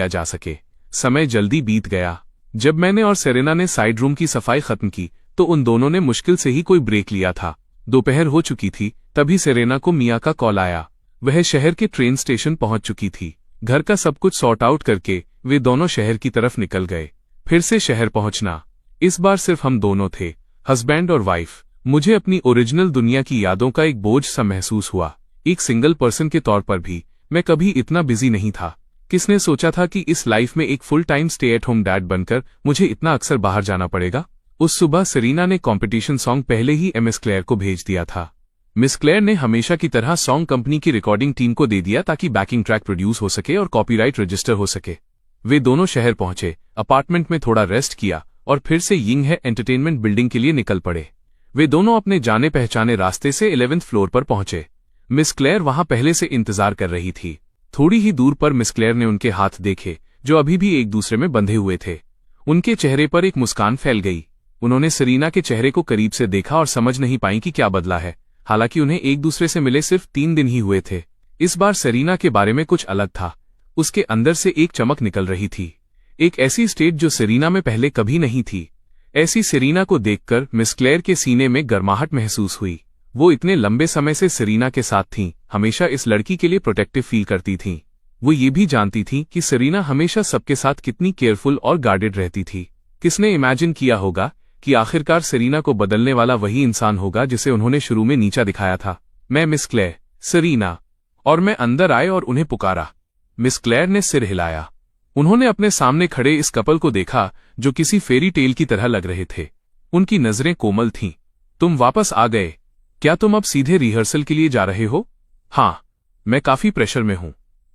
जा सके। समय जल्दी बीत गया। जब मैंने और सेरेना ने साइड रूम की सफाई खत्म की तो उन दोनों ने मुश्किल से ही कोई ब्रेक लिया था। दोपहर हो चुकी थी, तभी सेरेना को मिया का कॉल आया। वह शहर के ट्रेन स्टेशन पहुंच चुकी थी। घर का सब कुछ सॉर्ट आउट करके वे दोनों शहर की तरफ निकल गए। फिर से शहर पहुंचना। इस बार सिर्फ हम दोनों थे, हस्बैंड और वाइफ। मुझे अपनी ओरिजिनल दुनिया की यादों का एक बोझ सा महसूस हुआ। एक सिंगल पर्सन के तौर पर भी मैं कभी इतना बिजी नहीं था। किसने सोचा था कि इस लाइफ में एक full time stay at home dad बनकर मुझे इतना अक्सर बाहर जाना पड़ेगा। उस सुबह सेरीना ने कंपटीशन सॉन्ग पहले ही मिस क्लेयर को भेज दिया था। मिस क्लेयर ने हमेशा की तरह सॉन्ग कंपनी की रिकॉर्डिंग टीम को दे दिया ताकि बैकिंग ट्रैक प्रोड्यूस हो सके और कॉपीराइट रजिस्टर हो सके। वे दोनों शहर पहुंचे, अपार्टमेंट में थोड़ा रेस्ट किया और फिर से यिंग है एंटरटेनमेंट बिल्डिंग के लिए निकल पड़े। वे दोनों अपने जाने पहचाने रास्ते से 11th फ्लोर पर पहुंचे। मिस क्लेयर वहां पहले से इंतजार कर रही थी। थोड़ी ही दूर पर मिस क्लेयर ने उनके हाथ देखे जो अभी भी एक दूसरे में बंधे हुए थे। उनके चेहरे पर एक मुस्कान फैल गई। उन्होंने सेरीना के चेहरे को करीब से देखा और समझ नहीं पाई कि क्या बदला है। हालांकि उन्हें एक दूसरे से मिले सिर्फ 3 दिन ही हुए थे। इस बार सेरीना के बारे में कुछ अलग था। उसके अंदर से एक चमक निकल रही थी, एक ऐसी स्टेट जो सेरीना में पहले कभी नहीं थी। ऐसी सेरीना को देखकर मिस क्लेयर के सीने में गर्माहट महसूस हुई। वो इतने लंबे समय से सेरीना के साथ थीं, हमेशा इस लड़की के लिए प्रोटेक्टिव फील करती थीं। वो ये भी जानती थीं कि सेरीना हमेशा सबके साथ कितनी केयरफुल और गार्डेड रहती थी। किसने इमेजिन किया होगा कि आखिरकार सेरीना को बदलने वाला वही इंसान होगा जिसे उन्होंने शुरू में नीचा दिखाया था। मैं मिस क्लेयर, सेरीना। और मैं अंदर आए और उन्हें पुकारा। मिस क्लेयर ने सिर हिलाया। उन्होंने अपने सामने खड़े इस कपल को देखा जो किसी फेरी टेल की तरह लग रहे थे। उनकी नजरें कोमल थीं। तुम वापस आ गए? क्या तुम अब सीधे रिहर्सल के लिए जा रहे हो? हाँ, मैं काफी प्रेशर में हूं।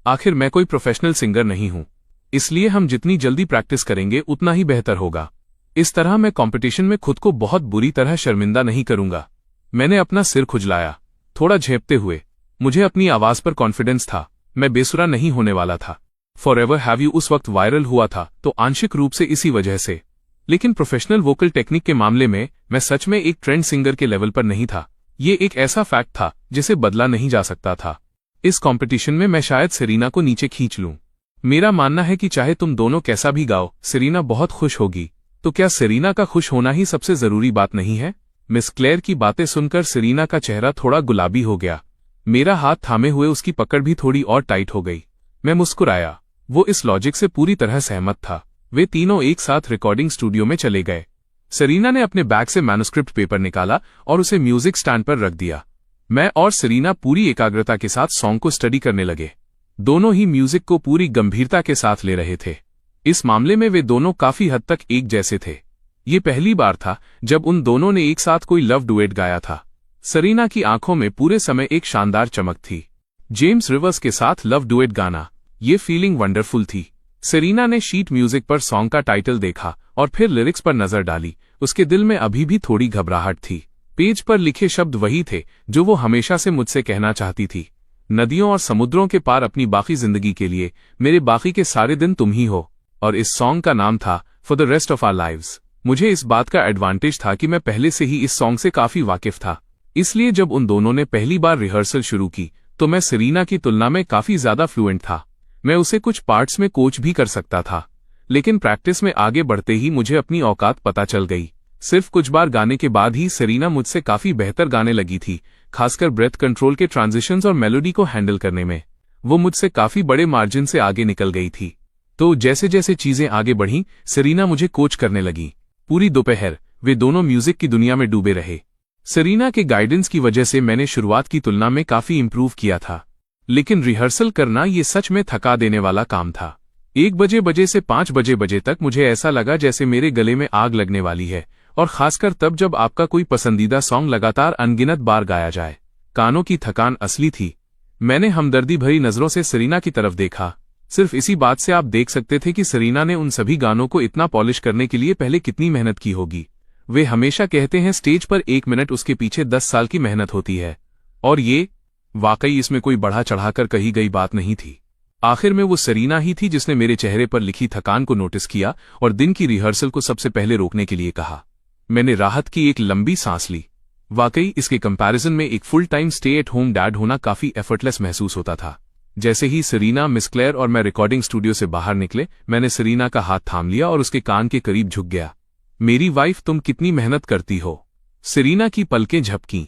आखिर मैं कोई प्रोफेशनल सिंगर नहीं हूं, इसलिए हम जितनी जल्दी प्रैक्टिस करेंगे उतना ही बेहतर होगा। इस तरह मैं कंपटीशन में खुद को बहुत बुरी तरह शर्मिंदा नहीं करूंगा। मैंने अपना सिर खुजलाया, थोड़ा झेपते हुए। मुझे अपनी आवाज पर कॉन्फिडेंस था। मैं बेसुरा नहीं होने वाला था। फॉरएवर हैव यू उस वक्त वायरल हुआ था तो आंशिक रूप से इसी वजह से, लेकिन प्रोफेशनल वोकल टेक्निक के मामले में मैं सच में एक ट्रेंड सिंगर के लेवल पर नहीं था। ये एक ऐसा फैक्ट था जिसे बदला नहीं जा सकता था। इस कंपटीशन में मैं शायद सेरीना को नीचे खींच लूं। मेरा मानना है कि चाहे तुम दोनों कैसा भी गाओ, सेरीना बहुत खुश होगी। तो क्या सेरीना का खुश होना ही सबसे जरूरी बात नहीं है? मिस क्लेयर की बातें सुनकर सेरीना का चेहरा थोड़ा गुलाबी हो गया। मेरा हाथ थामे हुए उसकी पकड़ भी थोड़ी और टाइट हो गई। मैं मुस्कुराया। वो इस लॉजिक से पूरी तरह सहमत था। वे तीनों एक साथ रिकॉर्डिंग स्टूडियो में चले गए। सेरीना ने अपने बैग से मैन्युस्क्रिप्ट पेपर निकाला और उसे म्यूजिक स्टैंड पर रख दिया। मैं और सेरीना पूरी एकाग्रता के साथ सॉन्ग को स्टडी करने लगे। दोनों ही म्यूजिक को पूरी गंभीरता के साथ ले रहे थे। इस मामले में वे दोनों काफी हद तक एक जैसे थे। ये पहली बार था जब उन दोनों ने एक साथ कोई लव डुएट गाया था। सेरीना की आंखों में पूरे समय एक शानदार चमक थी। जेम्स रिवर्स के साथ लव डुएट गाना, ये फीलिंग वंडरफुल थी। सेरीना ने शीट म्यूजिक पर सॉन्ग का टाइटल देखा और फिर लिरिक्स पर नजर डाली। उसके दिल में अभी भी थोड़ी घबराहट थी। पेज पर लिखे शब्द वही थे जो वो हमेशा से मुझसे कहना चाहती थी। नदियों और समुद्रों के पार अपनी बाकी जिंदगी के लिए मेरे बाकी के सारे दिन तुम ही हो। और इस सॉन्ग का नाम था for the rest of our lives. मुझे इस बात का एडवांटेज था कि मैं पहले से ही इस सॉन्ग से काफी वाकिफ था। इसलिए जब उन दोनों ने पहली बार रिहर्सल शुरू की तो मैं सेरीना की तुलना में काफी ज्यादा फ्लुएंट था। मैं उसे कुछ पार्ट्स में कोच भी कर सकता था, लेकिन प्रैक्टिस में आगे बढ़ते ही मुझे अपनी औकात पता चल गई। सिर्फ कुछ बार गाने के बाद ही सेरीना मुझसे काफी बेहतर गाने लगी थी, खासकर ब्रेथ कंट्रोल के ट्रांजिशंस और मेलोडी को हैंडल करने में। वो मुझसे काफी बड़े मार्जिन से आगे निकल गई थी। तो जैसे जैसे चीजें आगे बढ़ीं, सेरीना मुझे कोच करने लगी। पूरी दोपहर वे दोनों म्यूजिक की दुनिया में डूबे रहे। सेरीना के गाइडेंस की वजह से मैंने शुरुआत की तुलना में काफी इंप्रूव किया था, लेकिन रिहर्सल करना ये सच में थका देने वाला काम था। 1 बजे से 5 बजे तक मुझे ऐसा लगा जैसे मेरे गले में आग लगने वाली है, और खासकर तब जब आपका कोई पसंदीदा सॉन्ग लगातार अनगिनत बार गाया जाए। कानों की थकान असली थी। मैंने हमदर्दी भरी नजरों से सेरीना की तरफ देखा। सिर्फ इसी बात से आप देख सकते थे कि सेरीना ने उन सभी गानों को इतना पॉलिश करने के लिए पहले कितनी मेहनत की होगी। वे हमेशा कहते हैं स्टेज पर 1 मिनट उसके पीछे 10 साल की मेहनत होती है, और ये वाकई इसमें कोई बढ़ा चढ़ाकर कही गई बात नहीं थी। आखिर में वो सेरीना ही थी जिसने मेरे चेहरे पर लिखी थकान को नोटिस किया और दिन की रिहर्सल को सबसे पहले रोकने के लिए कहा। मैंने राहत की एक लंबी सांस ली। वाकई इसके कंपैरिजन में एक full time stay at home dad होना काफी एफर्टलेस महसूस होता था। जैसे ही सेरेना, मिस क्लेयर और मैं रिकॉर्डिंग स्टूडियो से बाहर निकले, मैंने सेरेना का हाथ थाम लिया और उसके कान के करीब झुक गया। मेरी वाइफ, तुम कितनी मेहनत करती हो। सेरेना की पलकें झपकीं।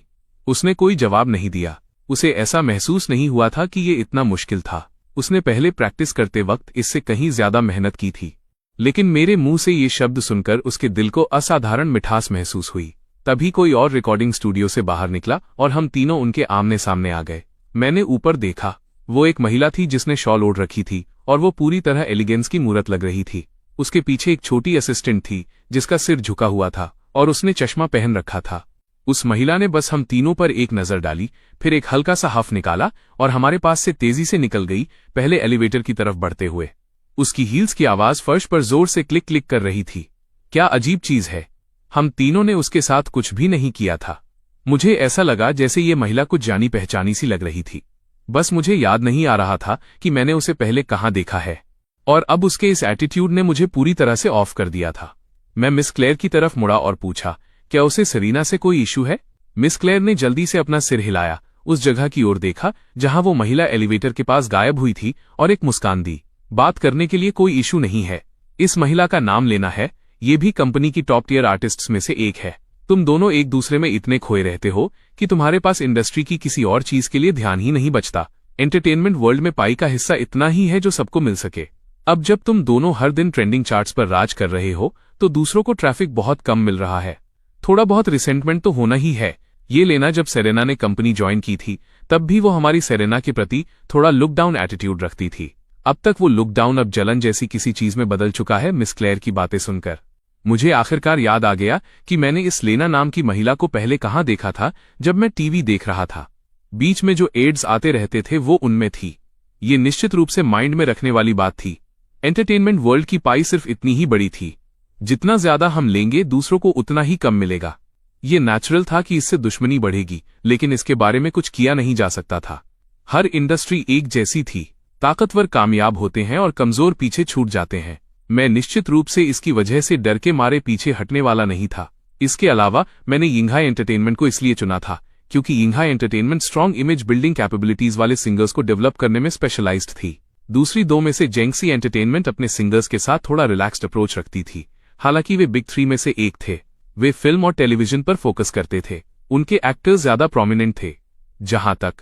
उसने कोई जवाब नहीं दिया। उसे ऐसा महसूस नहीं हुआ था कि ये इतना मुश्किल था। उसने पहले प्रैक्टिस करते वक्त इससे कहीं ज्यादा मेहनत की थी। लेकिन मेरे मुंह से ये शब्द सुनकर उसके दिल को असाधारण मिठास महसूस हुई। तभी कोई और रिकॉर्डिंग स्टूडियो से बाहर निकला और हम तीनों उनके आमने सामने आ गए। मैंने ऊपर देखा। वो एक महिला थी जिसने शॉल ओढ़ रखी थी और वो पूरी तरह एलिगेंस की मूरत लग रही थी। उसके पीछे एक छोटी असिस्टेंट थी जिसका सिर झुका हुआ था और उसने चश्मा पहन रखा था। उस महिला ने बस हम तीनों पर एक नजर डाली, फिर एक हल्का सा हफ निकाला और हमारे पास से तेजी से निकल गई, पहले एलिवेटर की तरफ बढ़ते हुए। उसकी हील्स की आवाज फर्श पर जोर से क्लिक क्लिक कर रही थी। क्या अजीब चीज है, हम तीनों ने उसके साथ कुछ भी नहीं किया था। मुझे ऐसा लगा जैसे ये महिला कुछ जानी पहचानी सी लग रही थी। बस मुझे याद नहीं आ रहा था कि मैंने उसे पहले कहाँ देखा है। और अब उसके इस एटीट्यूड ने मुझे पूरी तरह से ऑफ कर दिया था। मैं मिस क्लेयर की तरफ मुड़ा और पूछा, क्या उसे सेरेना से कोई इशू है? मिस क्लेयर ने जल्दी से अपना सिर हिलाया, उस जगह की ओर देखा जहां वो महिला एलिवेटर के पास गायब हुई थी और एक मुस्कान दी। बात करने के लिए कोई इशू नहीं है। इस महिला का नाम लेना है। ये भी कंपनी की टॉप टियर आर्टिस्ट्स में से एक है। तुम दोनों एक दूसरे में इतने खोए रहते हो कि तुम्हारे पास इंडस्ट्री की किसी और चीज के लिए ध्यान ही नहीं बचता। एंटरटेनमेंट वर्ल्ड में पाई का हिस्सा इतना ही है जो सबको मिल सके। अब जब तुम दोनों हर दिन ट्रेंडिंग चार्ट्स पर राज कर रहे हो तो दूसरों को ट्रैफिक बहुत कम मिल रहा है। थोड़ा बहुत रिसेंटमेंट तो होना ही है। ये लेना, जब सेरेना ने कंपनी ज्वाइन की थी तब भी वो हमारी सेरेना के प्रति थोड़ा लुक डाउन एटीट्यूड रखती थी। अब तक वो लुक डाउन अब जलन जैसी किसी चीज में बदल चुका है। मिस क्लेयर की बातें सुनकर मुझे आखिरकार याद आ गया कि मैंने इस लेना नाम की महिला को पहले कहाँ देखा था, जब मैं टीवी देख रहा था। बीच में जो एड्स आते रहते थे वो उनमें थी। ये निश्चित रूप से माइंड में रखने वाली बात थी। एंटरटेनमेंट वर्ल्ड की पाई सिर्फ इतनी ही बड़ी थी। जितना ज्यादा हम लेंगे दूसरों को उतना ही कम मिलेगा। ये नेचुरल था कि इससे दुश्मनी बढ़ेगी, लेकिन इसके बारे में कुछ किया नहीं जा सकता था। हर इंडस्ट्री एक जैसी थी। ताकतवर कामयाब होते हैं और कमजोर पीछे छूट जाते हैं। मैं निश्चित रूप से इसकी वजह से डर के मारे पीछे हटने वाला नहीं था। इसके अलावा मैंने यिंघाई एंटरटेनमेंट को इसलिए चुना था क्योंकि Yinghai entertainment strong image building capabilities वाले सिंगर्स को डेवलप करने में स्पेशलाइज्ड थी। दूसरी दो में से जेंगसी एंटरटेनमेंट अपने सिंगर्स के साथ थोड़ा रिलैक्स्ड अप्रोच रखती थी। हालांकि वे बिग थ्री में से एक थे। वे फिल्म और टेलीविजन पर फोकस करते थे। उनके एक्टर्स ज्यादा प्रोमिनेंट थे। जहां तक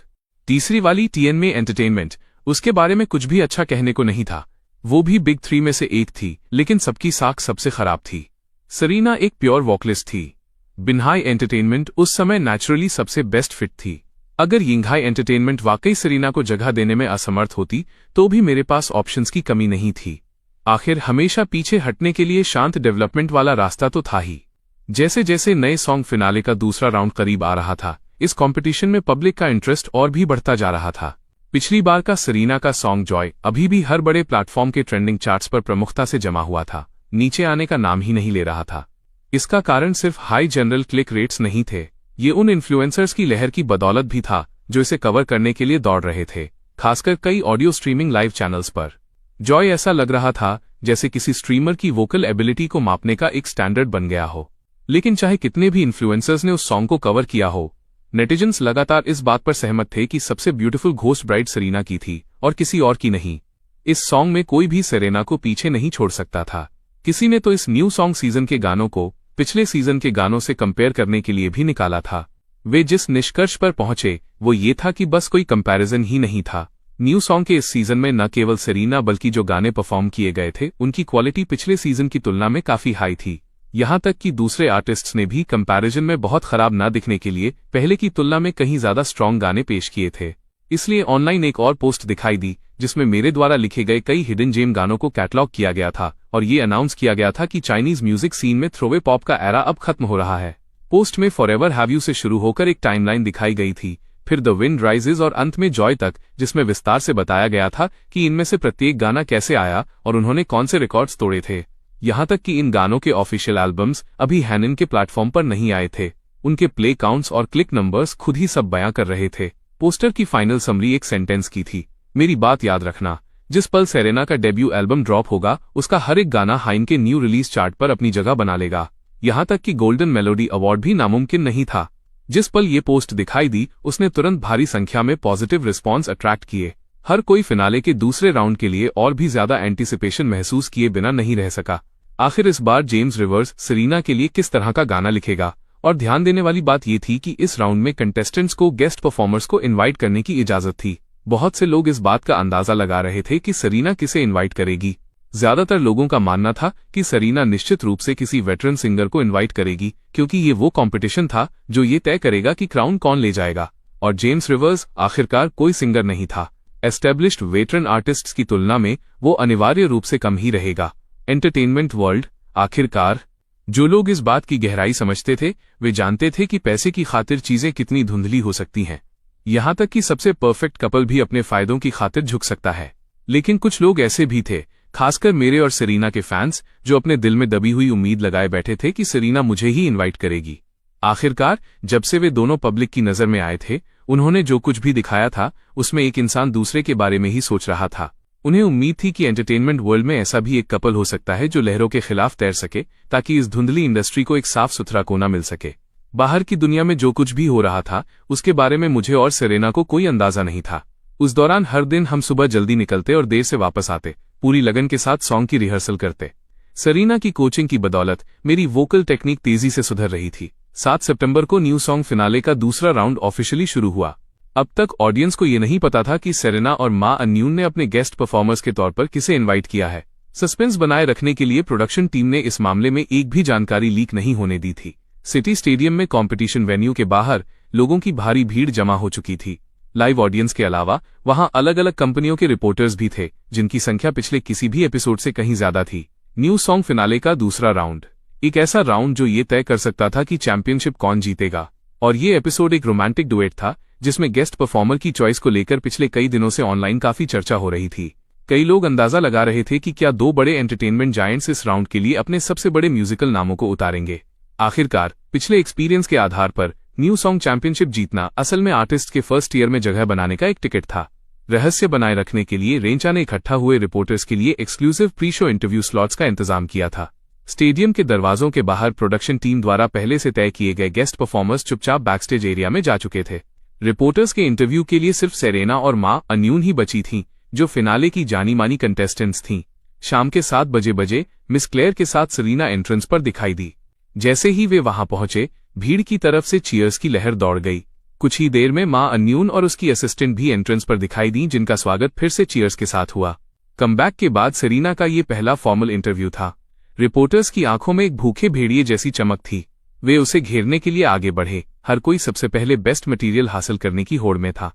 तीसरी वाली टीएनमे एंटरटेनमेंट, उसके बारे में कुछ भी अच्छा कहने को नहीं था। वो भी बिग थ्री में से एक थी, लेकिन सबकी साख सबसे खराब थी। सेरेना एक प्योर वॉकलिस्ट थी। यिंघाई एंटरटेनमेंट उस समय नेचुरली सबसे बेस्ट फिट थी। अगर यिंघाई एंटरटेनमेंट वाकई सेरेना को जगह देने में असमर्थ होती तो भी मेरे पास ऑप्शंस की कमी नहीं थी। आखिर हमेशा पीछे हटने के लिए शांत डेवलपमेंट वाला रास्ता तो था ही। जैसे जैसे नए सॉन्ग फिनाले का दूसरा राउंड करीब आ रहा था, इस कंपटीशन में पब्लिक का इंटरेस्ट और भी बढ़ता जा रहा था। पिछली बार का सेरेना का सॉन्ग जॉय अभी भी हर बड़े प्लेटफॉर्म के ट्रेंडिंग चार्ट्स पर प्रमुखता से जमा हुआ था, नीचे आने का नाम ही नहीं ले रहा था। इसका कारण सिर्फ हाई जनरल क्लिक रेट्स नहीं थे, ये उन इन्फ्लुएंसर्स की लहर की बदौलत भी था जो इसे कवर करने के लिए दौड़ रहे थे, खासकर कई ऑडियो स्ट्रीमिंग लाइव चैनल्स पर। जॉय ऐसा लग रहा था जैसे किसी स्ट्रीमर की वोकल एबिलिटी को मापने का एक स्टैंडर्ड बन गया हो। लेकिन चाहे कितने भी इन्फ्लुएंसर्स ने उस सॉन्ग को कवर किया हो, नेटिजन्स लगातार इस बात पर सहमत थे कि सबसे ब्यूटीफुल घोस्ट ब्राइड सेरेना की थी और किसी और की नहीं। इस सॉन्ग में कोई भी सेरेना को पीछे नहीं छोड़ सकता था। किसी ने तो इस न्यू सॉन्ग सीजन के गानों को पिछले सीजन के गानों से कंपेयर करने के लिए भी निकाला था। वे जिस निष्कर्ष पर पहुंचे वो ये था कि बस कोई कंपैरिजन ही नहीं था। न्यू सॉन्ग के इस सीजन में न केवल सेरेना बल्कि जो गाने परफॉर्म किए गए थे उनकी क्वालिटी पिछले सीजन की तुलना में काफी हाई थी। यहां तक कि दूसरे आर्टिस्ट्स ने भी कंपैरिजन में बहुत खराब न दिखने के लिए पहले की तुलना में कहीं ज्यादा स्ट्रॉन्ग गाने पेश किए थे। इसलिए ऑनलाइन एक और पोस्ट दिखाई दी जिसमें मेरे द्वारा लिखे गए कई हिडन जेम गानों को कैटलॉग किया गया था और ये अनाउंस किया गया था कि चाइनीज म्यूजिक सीन में थ्रोवे पॉप का एरा अब खत्म हो रहा है। पोस्ट में फॉरएवर हैव यू से शुरू होकर एक टाइमलाइन दिखाई गई थी, फिर द विंड राइजेज और अंत में जॉय तक, जिसमें विस्तार से बताया गया था कि इनमें से प्रत्येक गाना कैसे आया और उन्होंने कौन से रिकॉर्ड्स तोड़े थे। यहां तक कि इन गानों के ऑफिशियल एल्बम्स अभी हैनन के प्लेटफॉर्म पर नहीं आए थे। उनके प्ले काउंट्स और क्लिक नंबर्स खुद ही सब बयां कर रहे थे। पोस्टर की फाइनल समरी एक सेंटेंस की थी, मेरी बात याद रखना, जिस पल सेरेना का डेब्यू एल्बम ड्रॉप होगा उसका हर एक गाना हाइन के न्यू रिलीज चार्ट पर अपनी जगह बना लेगा। यहां तक कि गोल्डन मेलोडी अवार्ड भी नामुमकिन नहीं था। जिस पल ये पोस्ट दिखाई दी उसने तुरंत भारी संख्या में पॉजिटिव रिस्पॉन्स अट्रैक्ट किए। हर कोई फिनाले के दूसरे राउंड के लिए और भी ज्यादा एंटीसिपेशन महसूस किए बिना नहीं रह सका। आखिर इस बार जेम्स रिवर्स सेरेना के लिए किस तरह का गाना लिखेगा। और ध्यान देने वाली बात यह थी कि इस राउंड में कंटेस्टेंट्स को गेस्ट परफॉर्मर्स को इनवाइट करने की इजाजत थी। बहुत से लोग इस बात का अंदाजा लगा रहे थे कि सेरेना किसे इनवाइट करेगी। ज्यादातर लोगों का मानना था कि सेरेना निश्चित रूप से किसी वेटरन सिंगर को इनवाइट करेगी, क्योंकि ये वो कंपटीशन था जो ये तय करेगा कि क्राउन कौन ले जाएगा। और जेम्स रिवर्स आखिरकार कोई सिंगर नहीं था। एस्टेब्लिश्ड वेटरन आर्टिस्ट्स की तुलना में वो अनिवार्य रूप से कम ही रहेगा। एंटरटेनमेंट वर्ल्ड आखिरकार, जो लोग इस बात की गहराई समझते थे वे जानते थे कि पैसे की खातिर चीजें कितनी धुंधली हो सकती हैं। यहां तक कि सबसे परफेक्ट कपल भी अपने फायदों की खातिर झुक सकता है। लेकिन कुछ लोग ऐसे भी थे, खासकर मेरे और सेरेना के फैंस, जो अपने दिल में दबी हुई उम्मीद लगाए बैठे थे कि सेरेना मुझे ही इनवाइट करेगी। आखिरकार जब से वे दोनों पब्लिक की नजर में आए थे, उन्होंने जो कुछ भी दिखाया था उसमें एक इंसान दूसरे के बारे में ही सोच रहा था। उन्हें उम्मीद थी कि एंटरटेनमेंट वर्ल्ड में ऐसा भी एक कपल हो सकता है जो लहरों के खिलाफ तैर सके, ताकि इस धुंधली इंडस्ट्री को एक साफ सुथरा कोना मिल सके। बाहर की दुनिया में जो कुछ भी हो रहा था उसके बारे में मुझे और सेरेना को कोई अंदाजा नहीं था। उस दौरान हर दिन हम सुबह जल्दी निकलते और देर से वापस आते, पूरी लगन के साथ सॉन्ग की रिहर्सल करते। सेरेना की कोचिंग की बदौलत मेरी वोकल टेक्निक तेजी से सुधर रही थी। 7 सितंबर को न्यू सॉन्ग फिनाले का दूसरा राउंड ऑफिशियली शुरू हुआ। अब तक ऑडियंस को ये नहीं पता था कि सेरेना और मां अन्यून ने अपने गेस्ट परफॉर्मर्स के तौर पर किसे इनवाइट किया है। सस्पेंस बनाए रखने के लिए प्रोडक्शन टीम ने इस मामले में एक भी जानकारी लीक नहीं होने दी थी। सिटी स्टेडियम में कंपटीशन वेन्यू के बाहर लोगों की भारी भीड़ जमा हो चुकी थी। लाइव ऑडियंस के अलावा वहां अलग अलग कंपनियों के रिपोर्टर्स भी थे, जिनकी संख्या पिछले किसी भी एपिसोड से कहीं ज्यादा थी। न्यू सॉन्ग फिनाले का दूसरा राउंड, एक ऐसा राउंड जो ये तय कर सकता था कि चैंपियनशिप कौन जीतेगा। और ये एपिसोड एक रोमांटिक डुएट था, जिसमें गेस्ट परफॉर्मर की चॉइस को लेकर पिछले कई दिनों से ऑनलाइन काफी चर्चा हो रही थी। कई लोग अंदाजा लगा रहे थे कि क्या दो बड़े एंटरटेनमेंट जायंट्स इस राउंड के लिए अपने सबसे बड़े म्यूजिकल नामों को उतारेंगे। आखिरकार पिछले एक्सपीरियंस के आधार पर न्यू सॉन्ग चैंपियनशिप जीतना असल में आर्टिस्ट के फर्स्ट ईयर में जगह बनाने का एक टिकट था। रहस्य बनाए रखने के लिए रेंचा ने इकट्ठा हुए रिपोर्टर्स के लिए exclusive pre show interview slots का इंतजाम किया था। स्टेडियम के दरवाजों के बाहर प्रोडक्शन टीम द्वारा पहले से तय किए गए गेस्ट परफॉर्मर्स चुपचाप बैकस्टेज एरिया में जा चुके थे। रिपोर्टर्स के इंटरव्यू के लिए सिर्फ सेरेना और मां अन्यून ही बची थीं, जो फिनाले की जानी मानी कंटेस्टेंट्स थीं। शाम के 7 बजे मिस क्लेयर के साथ सेरेना एंट्रेंस पर दिखाई दी। जैसे ही वे वहां पहुंचे, भीड़ की तरफ से चीयर्स की लहर दौड़ गई। कुछ ही देर में मां अन्यून और उसकी असिस्टेंट भी एंट्रेंस पर दिखाई दी, जिनका स्वागत फिर से चीयर्स के साथ हुआ। कमबैक के बाद सेरेना का ये पहला फॉर्मल इंटरव्यू था। रिपोर्टर्स की आंखों में एक भूखे भेड़िए जैसी चमक थी। वे उसे घेरने के लिए आगे बढ़े। हर कोई सबसे पहले बेस्ट मटेरियल हासिल करने की होड़ में था।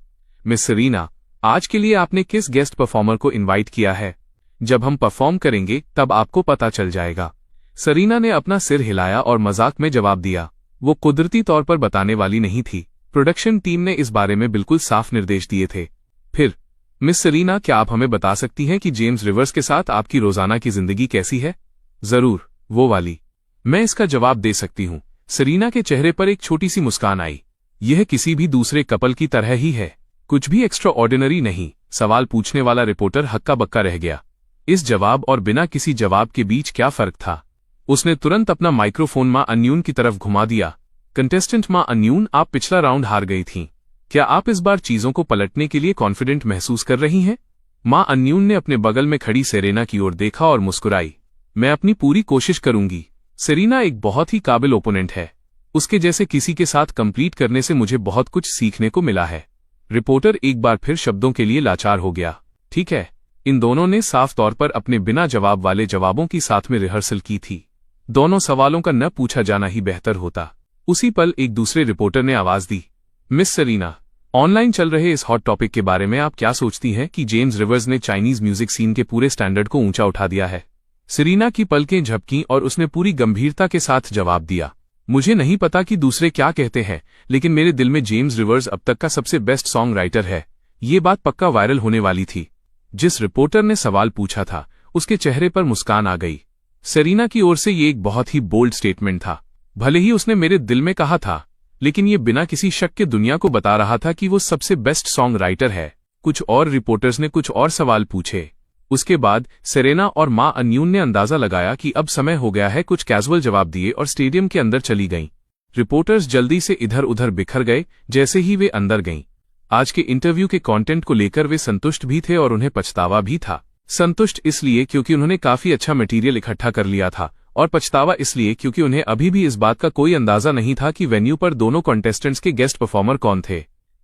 मिस सेरेना, आज के लिए आपने किस गेस्ट परफॉर्मर को इनवाइट किया है? जब हम परफॉर्म करेंगे तब आपको पता चल जाएगा। सेरेना ने अपना सिर हिलाया और मजाक में जवाब दिया। वो कुदरती तौर पर बताने वाली नहीं थी। प्रोडक्शन टीम ने इस बारे में बिल्कुल साफ निर्देश दिए थे। फिर मिस सेरेना, क्या आप हमें बता सकती हैं कि जेम्स रिवर्स के साथ आपकी रोजाना की जिंदगी कैसी है? जरूर, वो वाली। मैं इसका जवाब दे सकती हूँ। सेरेना के चेहरे पर एक छोटी सी मुस्कान आई। यह किसी भी दूसरे कपल की तरह ही है, कुछ भी एक्स्ट्रा ऑर्डिनरी नहीं। सवाल पूछने वाला रिपोर्टर हक्का बक्का रह गया। इस जवाब और बिना किसी जवाब के बीच क्या फर्क था? उसने तुरंत अपना माइक्रोफोन मां अन्यून की तरफ घुमा दिया। कंटेस्टेंट मां अन्यून, आप पिछला राउंड हार गई थीं। क्या आप इस बार चीजों को पलटने के लिए कॉन्फिडेंट महसूस कर रही हैं? मां अन्यून ने अपने बगल में खड़ी सेरेना की ओर देखा और मुस्कुराई। मैं अपनी पूरी कोशिश करूंगी। सेरेना एक बहुत ही काबिल ओपोनेंट है। उसके जैसे किसी के साथ कंप्लीट करने से मुझे बहुत कुछ सीखने को मिला है। रिपोर्टर एक बार फिर शब्दों के लिए लाचार हो गया। ठीक है। इन दोनों ने साफ तौर पर अपने बिना जवाब वाले जवाबों की साथ में रिहर्सल की थी। दोनों सवालों का न पूछा जाना ही बेहतर होता। उसी पल एक दूसरे रिपोर्टर ने आवाज दी। मिस सेरेना, ऑनलाइन चल रहे इस हॉट टॉपिक के बारे में आप क्या सोचती हैं कि जेम्स रिवर्स ने चाइनीज म्यूजिक सीन के पूरे स्टैंडर्ड को ऊंचा उठा दिया है? सेरेना की पलकें झपकीं और उसने पूरी गंभीरता के साथ जवाब दिया। मुझे नहीं पता कि दूसरे क्या कहते हैं, लेकिन मेरे दिल में जेम्स रिवर्स अब तक का सबसे बेस्ट सॉन्ग राइटर है। ये बात पक्का वायरल होने वाली थी। जिस रिपोर्टर ने सवाल पूछा था उसके चेहरे पर मुस्कान आ गई। सेरेना की ओर से ये एक बहुत ही बोल्ड स्टेटमेंट था। भले ही उसने मेरे दिल में कहा था, लेकिन ये बिना किसी शक के दुनिया को बता रहा था कि वो सबसे बेस्ट सॉन्ग राइटर है। कुछ और रिपोर्टर्स ने कुछ और सवाल पूछे। उसके बाद सेरेना और मां अन्यून ने अंदाजा लगाया कि अब समय हो गया है, कुछ कैजुअल जवाब दिए और स्टेडियम के अंदर चली गईं। रिपोर्टर्स जल्दी से इधर उधर बिखर गए। जैसे ही वे अंदर गईं, आज के इंटरव्यू के कंटेंट को लेकर वे संतुष्ट भी थे और उन्हें पछतावा भी था। संतुष्ट इसलिए क्योंकि उन्होंने काफी अच्छा मटेरियल इकट्ठा कर लिया था, और पछतावा इसलिए क्योंकि उन्हें अभी भी इस बात का कोई अंदाजा नहीं था कि वेन्यू पर दोनों कॉन्टेस्टेंट्स के गेस्ट परफॉर्मर कौन थे।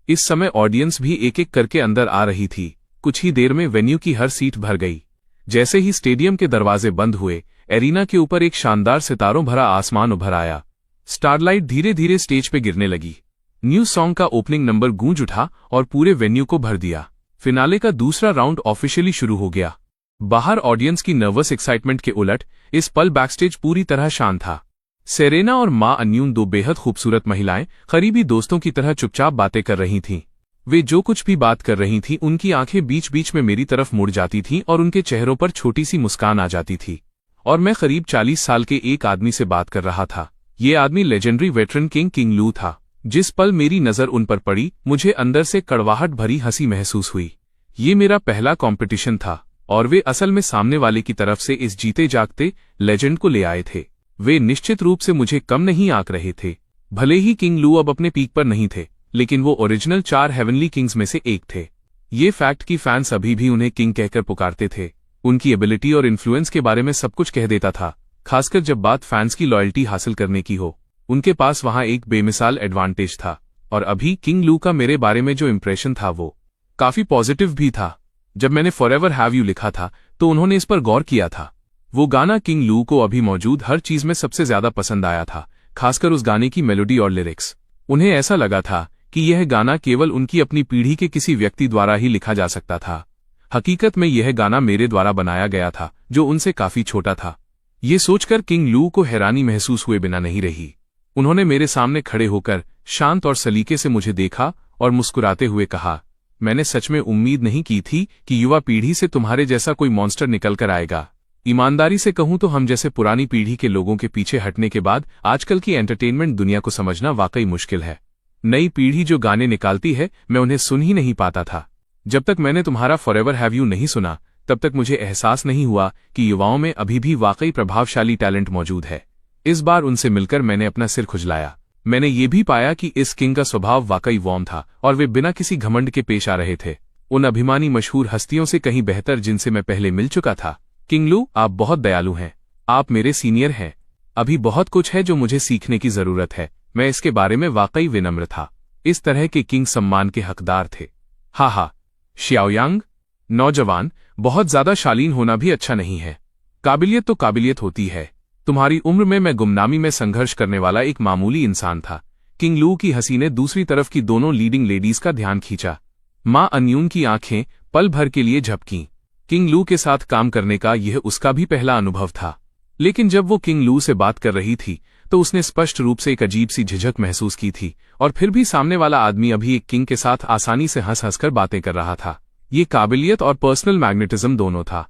इस समय ऑडियंस भी एक एक करके अंदर आ रही थी। कुछ ही देर में वेन्यू की हर सीट भर गई। जैसे ही स्टेडियम के दरवाजे बंद हुए, एरिना के ऊपर एक शानदार सितारों भरा आसमान उभर आया। स्टारलाइट धीरे धीरे स्टेज पे गिरने लगी। न्यू सॉन्ग का ओपनिंग नंबर गूंज उठा और पूरे वेन्यू को भर दिया। फिनाले का दूसरा राउंड ऑफिशियली शुरू हो गया। बाहर ऑडियंस की नर्वस एक्साइटमेंट के उलट इस पल बैकस्टेज पूरी तरह शांत था। सेरेना और मां अन्यून, दो बेहद खूबसूरत महिलाएं, करीबी दोस्तों की तरह चुपचाप बातें कर रही थीं। वे जो कुछ भी बात कर रही थीं, उनकी आंखें बीच बीच में मेरी तरफ मुड़ जाती थीं और उनके चेहरों पर छोटी सी मुस्कान आ जाती थी। और मैं करीब 40 साल के एक आदमी से बात कर रहा था। ये आदमी लेजेंडरी वेटरन किंग लू था। जिस पल मेरी नजर उन पर पड़ी, मुझे अंदर से कड़वाहट भरी हंसी महसूस हुई। ये मेरा पहला कॉम्पिटिशन था और वे असल में सामने वाले की तरफ से इस जीते जागते लेजेंड को ले आए थे। वे निश्चित रूप से मुझे कम नहीं आंक रहे थे। भले ही किंग लू अब अपने पीक पर नहीं थे, लेकिन वो ओरिजिनल 4 हेवनली किंग्स में से एक थे। ये फैक्ट कि फैंस अभी भी उन्हें किंग कहकर पुकारते थे, उनकी एबिलिटी और इन्फ्लुएंस के बारे में सब कुछ कह देता था। खासकर जब बात फैंस की लॉयल्टी हासिल करने की हो, उनके पास वहां एक बेमिसाल एडवांटेज था। और अभी किंग लू का मेरे बारे में जो इंप्रेशन था वो काफी पॉजिटिव भी था। जब मैंने फॉरएवर हैव यू लिखा था तो उन्होंने इस पर गौर किया था। वो गाना किंग लू को अभी मौजूद हर चीज में सबसे ज्यादा पसंद आया था, खासकर उस गाने की मेलोडी और लिरिक्स। उन्हें ऐसा लगा था कि यह गाना केवल उनकी अपनी पीढ़ी के किसी व्यक्ति द्वारा ही लिखा जा सकता था। हकीकत में यह गाना मेरे द्वारा बनाया गया था, जो उनसे काफी छोटा था। ये सोचकर किंग लू को हैरानी महसूस हुए बिना नहीं रही। उन्होंने मेरे सामने खड़े होकर शांत और सलीके से मुझे देखा और मुस्कुराते हुए कहा, मैंने सच में उम्मीद नहीं की थी कि युवा पीढ़ी से तुम्हारे जैसा कोई मॉन्स्टर निकल कर आएगा। ईमानदारी से कहूं तो हम जैसे पुरानी पीढ़ी के लोगों के पीछे हटने के बाद आजकल की एंटरटेनमेंट दुनिया को समझना वाकई मुश्किल है। नई पीढ़ी जो गाने निकालती है, मैं उन्हें सुन ही नहीं पाता था। जब तक मैंने तुम्हारा फॉरएवर हैव यू नहीं सुना, तब तक मुझे एहसास नहीं हुआ कि युवाओं में अभी भी वाकई प्रभावशाली टैलेंट मौजूद है। इस बार उनसे मिलकर मैंने अपना सिर खुजलाया। मैंने ये भी पाया कि इस किंग का स्वभाव वाकई वार्म था और वे बिना किसी घमंड के पेश आ रहे थे, उन अभिमानी मशहूर हस्तियों से कहीं बेहतर जिनसे मैं पहले मिल चुका था। किंग लू, आप बहुत दयालु हैं। आप मेरे सीनियर हैं। अभी बहुत कुछ है जो मुझे सीखने की जरूरत है। मैं इसके बारे में वाकई विनम्र था। इस तरह के किंग सम्मान के हकदार थे। हा, श्याओयांग, नौजवान, बहुत ज्यादा शालीन होना भी अच्छा नहीं है। काबिलियत तो काबिलियत होती है। तुम्हारी उम्र में मैं गुमनामी में संघर्ष करने वाला एक मामूली इंसान था। किंग लू की हंसी ने दूसरी तरफ की दोनों लीडिंग लेडीज का ध्यान खींचा। मां अन्यून की आंखें पल भर के लिए झपकीं। किंग लू के साथ काम करने का यह उसका भी पहला अनुभव था, लेकिन जब वो किंग लू से बात कर रही थी तो उसने स्पष्ट रूप से एक अजीब सी झिझक महसूस की थी। और फिर भी सामने वाला आदमी अभी एक किंग के साथ आसानी से हंस हंसकर बातें कर रहा था। ये काबिलियत और पर्सनल मैग्नेटिज्म दोनों था।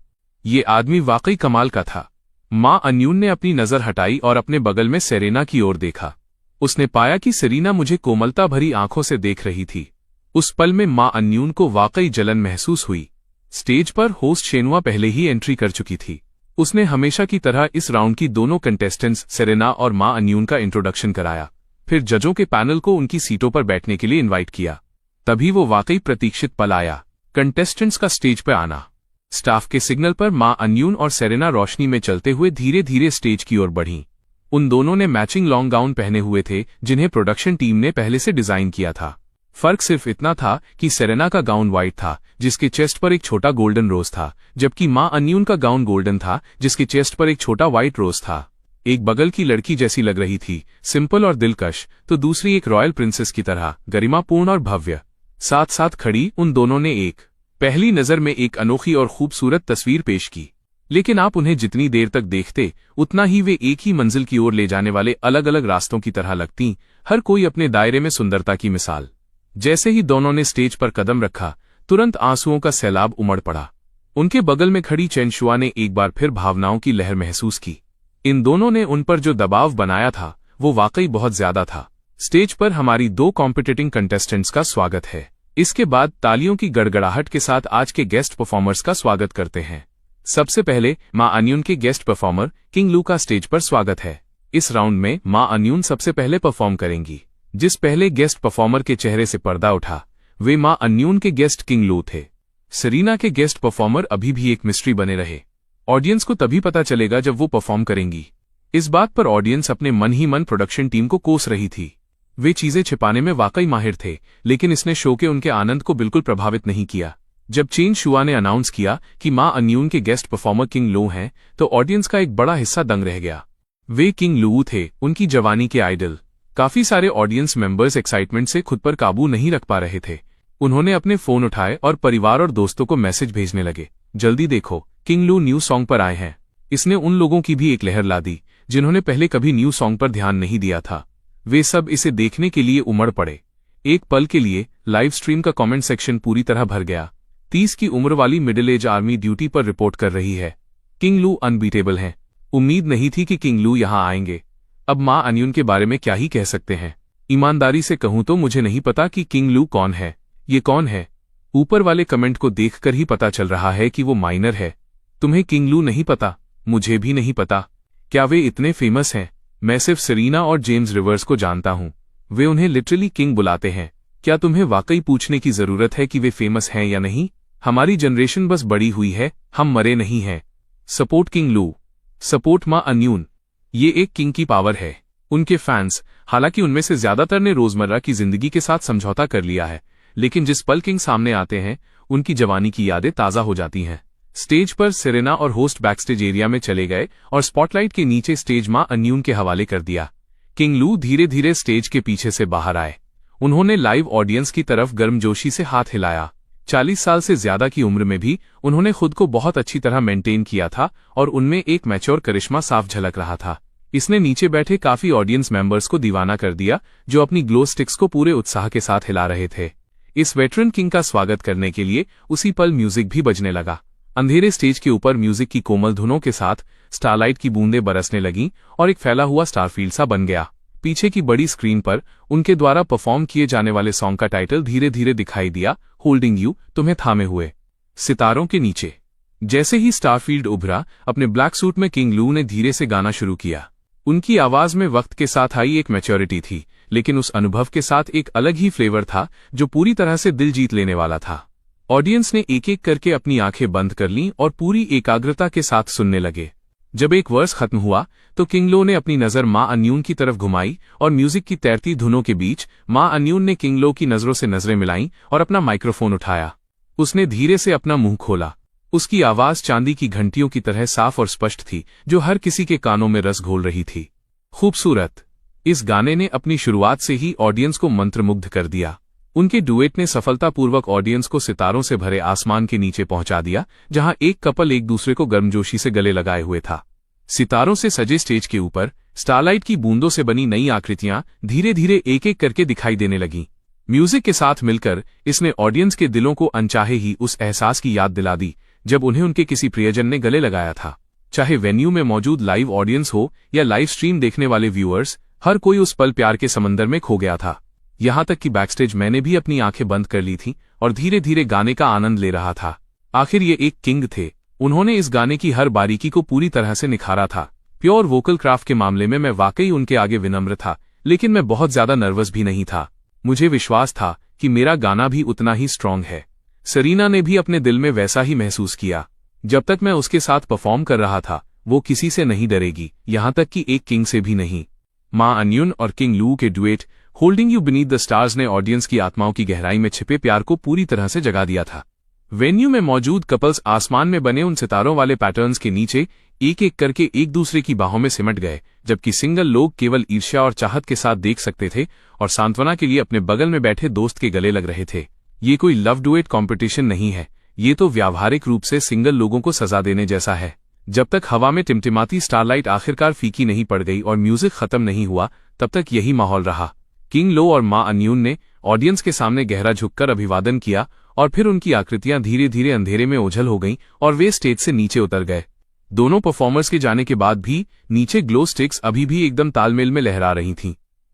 ये आदमी वाकई कमाल का था। मां अन्यून ने अपनी नजर हटाई और अपने बगल में सेरेना की ओर देखा। उसने पाया कि सेरेना मुझे कोमलता भरी आंखों से देख रही थी। उस पल में मां अन्यून को वाकई जलन महसूस हुई। स्टेज पर होस्ट शेनुआ पहले ही एंट्री कर चुकी थी। उसने हमेशा की तरह इस राउंड की दोनों कंटेस्टेंट्स सेरेना और मां अन्यून का इंट्रोडक्शन कराया। फिर जजों के पैनल को उनकी सीटों पर बैठने के लिए इनवाइट किया। तभी वो वाकई प्रतीक्षित पल आया, कंटेस्टेंट्स का स्टेज पर आना। स्टाफ के सिग्नल पर मां अन्यून और सेरेना रोशनी में चलते हुए धीरे धीरे स्टेज की ओर बढ़ीं। उन दोनों ने मैचिंग लॉन्ग गाउन पहने हुए थे, जिन्हें प्रोडक्शन टीम ने पहले से डिजाइन किया था। फर्क सिर्फ इतना था कि सेरेना का गाउन व्हाइट था, जिसके चेस्ट पर एक छोटा गोल्डन रोज था, जबकि मां अन्यून का गाउन गोल्डन था, जिसके चेस्ट पर एक छोटा व्हाइट रोज था। एक बगल की लड़की जैसी लग रही थी, सिंपल और दिलकश, तो दूसरी एक रॉयल प्रिंसेस की तरह गरिमापूर्ण और भव्य। साथ साथ खड़ी उन दोनों ने एक पहली नजर में एक अनोखी और खूबसूरत तस्वीर पेश की। लेकिन आप उन्हें जितनी देर तक देखते, उतना ही वे एक ही मंजिल की ओर ले जाने वाले अलग अलग रास्तों की तरह लगतीं, हर कोई अपने दायरे में सुंदरता की मिसाल। जैसे ही दोनों ने स्टेज पर कदम रखा, तुरंत आंसुओं का सैलाब उमड़ पड़ा। उनके बगल में खड़ी चेनशुआ ने एक बार फिर भावनाओं की लहर महसूस की। इन दोनों ने उन पर जो दबाव बनाया था, वो वाकई बहुत ज्यादा था। स्टेज पर हमारी 2 कॉम्पिटिटिंग कंटेस्टेंट्स का स्वागत है। इसके बाद तालियों की गड़गड़ाहट के साथ आज के गेस्ट परफॉर्मर्स का स्वागत करते हैं। सबसे पहले मां अन्यून के गेस्ट परफॉर्मर किंग लू का स्टेज पर स्वागत है। इस राउंड में मां अन्यून सबसे पहले परफॉर्म करेंगी। जिस पहले गेस्ट परफॉर्मर के चेहरे से पर्दा उठा, वे मां अन्यून के गेस्ट किंग लो थे। सेरेना के गेस्ट परफॉर्मर अभी भी एक मिस्ट्री बने रहे। ऑडियंस को तभी पता चलेगा जब वो परफॉर्म करेंगी। इस बात पर ऑडियंस अपने मन ही मन प्रोडक्शन टीम को कोस रही थी। वे चीजें छिपाने में वाकई माहिर थे, लेकिन इसने शो के उनके आनंद को बिल्कुल प्रभावित नहीं किया। जब चेन शुआ ने अनाउंस किया कि मां अन्यून के गेस्ट परफॉर्मर किंग लो हैं, तो ऑडियंस का एक बड़ा हिस्सा दंग रह गया। वे किंग लो थे, उनकी जवानी के आइडल। काफी सारे ऑडियंस मेंबर्स एक्साइटमेंट से खुद पर काबू नहीं रख पा रहे थे। उन्होंने अपने फोन उठाए और परिवार और दोस्तों को मैसेज भेजने लगे, जल्दी देखो, किंग लो न्यू सॉन्ग पर आए हैं। इसने उन लोगों की भी एक लहर ला दी जिन्होंने पहले कभी न्यू सॉन्ग पर ध्यान नहीं दिया था। वे सब इसे देखने के लिए उमड़ पड़े। एक पल के लिए लाइव स्ट्रीम का कमेंट सेक्शन पूरी तरह भर गया। 30 की उम्र वाली मिडिल एज आर्मी ड्यूटी पर रिपोर्ट कर रही है। किंग लो अनबीटेबल हैं। उम्मीद नहीं थी कि किंग लो यहां आएंगे। अब मां अन्यून के बारे में क्या ही कह सकते हैं। ईमानदारी से कहूं तो मुझे नहीं पता कि किंग लो कौन है। ये कौन है? ऊपर वाले कमेंट को देखकर ही पता चल रहा है कि वो माइनर है। तुम्हें किंग लो नहीं पता? मुझे भी नहीं पता। क्या वे इतने फेमस हैं? मैं सिर्फ सेरेना और जेम्स रिवर्स को जानता हूं। वे उन्हें लिटरली किंग बुलाते हैं। क्या तुम्हें वाकई पूछने की जरूरत है कि वे फेमस हैं या नहीं? हमारी जनरेशन बस बड़ी हुई है, हम मरे नहीं हैं। सपोर्ट किंग लो, सपोर्ट मां अन्यून। ये एक किंग की पावर है। उनके फैंस, हालांकि उनमें से ज्यादातर ने रोजमर्रा की जिंदगी के साथ समझौता कर लिया है, लेकिन जिस पल किंग सामने आते हैं, उनकी जवानी की यादें ताजा हो जाती हैं। स्टेज पर सेरेना और होस्ट बैकस्टेज एरिया में चले गए और स्पॉटलाइट के नीचे स्टेज मां अन्यून के हवाले कर दिया। किंग लो धीरे धीरे स्टेज के पीछे से बाहर आए। उन्होंने लाइव ऑडियंस की तरफ गर्मजोशी से हाथ हिलाया। 40 साल से ज्यादा की उम्र में भी उन्होंने खुद को बहुत अच्छी तरह मेंटेन किया था और उनमें एक मैच्योर करिश्मा साफ झलक रहा था। इसने नीचे बैठे काफी ऑडियंस मेंबर्स को दीवाना कर दिया, जो अपनी ग्लो स्टिक्स को पूरे उत्साह के साथ हिला रहे थे। इस वेटरन किंग का स्वागत करने के लिए उसी पल म्यूजिक भी बजने लगा। अंधेरे स्टेज के ऊपर म्यूजिक की कोमल धुनों के साथ स्टारलाइट की बूंदें बरसने लगीं और एक फैला हुआ स्टारफील्ड सा बन गया। पीछे की बड़ी स्क्रीन पर उनके द्वारा परफॉर्म किए जाने वाले सॉन्ग का टाइटल धीरे धीरे दिखाई दिया, होल्डिंग यू, तुम्हें थामे हुए। सितारों के नीचे। जैसे ही स्टारफील्ड उभरा, अपने ब्लैक सूट में किंग लो ने धीरे से गाना शुरू किया। उनकी आवाज में वक्त के साथ आई एक मैच्योरिटी थी, लेकिन उस अनुभव के साथ एक अलग ही फ्लेवर था जो पूरी तरह से दिल जीत लेने वाला था। ऑडियंस ने एक एक करके अपनी आंखें बंद कर लीं और पूरी एकाग्रता के साथ सुनने लगे। जब एक वर्स खत्म हुआ तो किंग लो ने अपनी नजर मां अन्यून की तरफ घुमाई और म्यूजिक की तैरती धुनों के बीच मां अन्यून ने किंग लो की नजरों से नजरें मिलाईं और अपना माइक्रोफोन उठाया। उसने धीरे से अपना मुंह खोला। उसकी आवाज चांदी की घंटियों की तरह साफ और स्पष्ट थी, जो हर किसी के कानों में रस घोल रही थी। खूबसूरत। इस गाने ने अपनी शुरुआत से ही ऑडियंस को मंत्रमुग्ध कर दिया। उनके डुएट ने सफलतापूर्वक ऑडियंस को सितारों से भरे आसमान के नीचे पहुंचा दिया, जहां एक कपल एक दूसरे को गर्मजोशी से गले लगाए हुए था। सितारों से सजे स्टेज के ऊपर स्टारलाइट की बूंदों से बनी नई आकृतियां धीरे धीरे एक एक करके दिखाई देने लगीं। म्यूजिक के साथ मिलकर इसने ऑडियंस के दिलों को अनचाहे ही उस एहसास की याद दिला दी जब उन्हें उनके किसी प्रियजन ने गले लगाया था। चाहे वेन्यू में मौजूद लाइव ऑडियंस हो या लाइव स्ट्रीम देखने वाले व्यूअर्स, हर कोई उस पल प्यार के समंदर में खो गया था। यहां तक कि बैकस्टेज मैंने भी अपनी आंखें बंद कर ली थीं और धीरे धीरे गाने का आनंद ले रहा था। आखिर ये एक किंग थे। उन्होंने इस गाने की हर बारीकी को पूरी तरह से निखारा था। प्योर वोकल क्राफ्ट के मामले में मैं वाकई उनके आगे विनम्र था, लेकिन मैं बहुत ज्यादा नर्वस भी नहीं था। मुझे विश्वास था कि मेरा गाना भी उतना ही स्ट्रांग है। सेरेना ने भी अपने दिल में वैसा ही महसूस किया। जब तक मैं उसके साथ परफॉर्म कर रहा था, वो किसी से नहीं डरेगी, यहां तक कि एक किंग से भी नहीं। मां अन्यून और किंग लो के duet holding you beneath the stars ने ऑडियंस की आत्माओं की गहराई में छिपे प्यार को पूरी तरह से जगा दिया था। वेन्यू में मौजूद कपल्स आसमान में बने उन सितारों वाले पैटर्न्स के नीचे एक एक करके एक दूसरे की बाहों में सिमट गए, जबकि सिंगल लोग केवल ईर्ष्या और चाहत के साथ देख सकते थे और सांत्वना के लिए अपने बगल में बैठे दोस्त के गले लग रहे थे। ये कोई लव डुएट कॉम्पिटिशन नहीं है, ये तो व्यावहारिक रूप से सिंगल लोगों को सजा देने जैसा है। जब तक हवा में टिमटिमाती स्टारलाइट आखिरकार फीकी नहीं पड़ गई और म्यूजिक खत्म नहीं हुआ, तब तक यही माहौल रहा। किंग लो और मां अन्यून ने ऑडियंस के सामने गहरा झुककर अभिवादन किया और फिर उनकी आकृतियां धीरे धीरे अंधेरे में ओझल हो गईं और वे स्टेज से नीचे उतर गए। दोनों परफॉर्मर्स के जाने के बाद भी नीचे ग्लो स्टिक्स अभी भी एकदम तालमेल में लहरा रही थीं।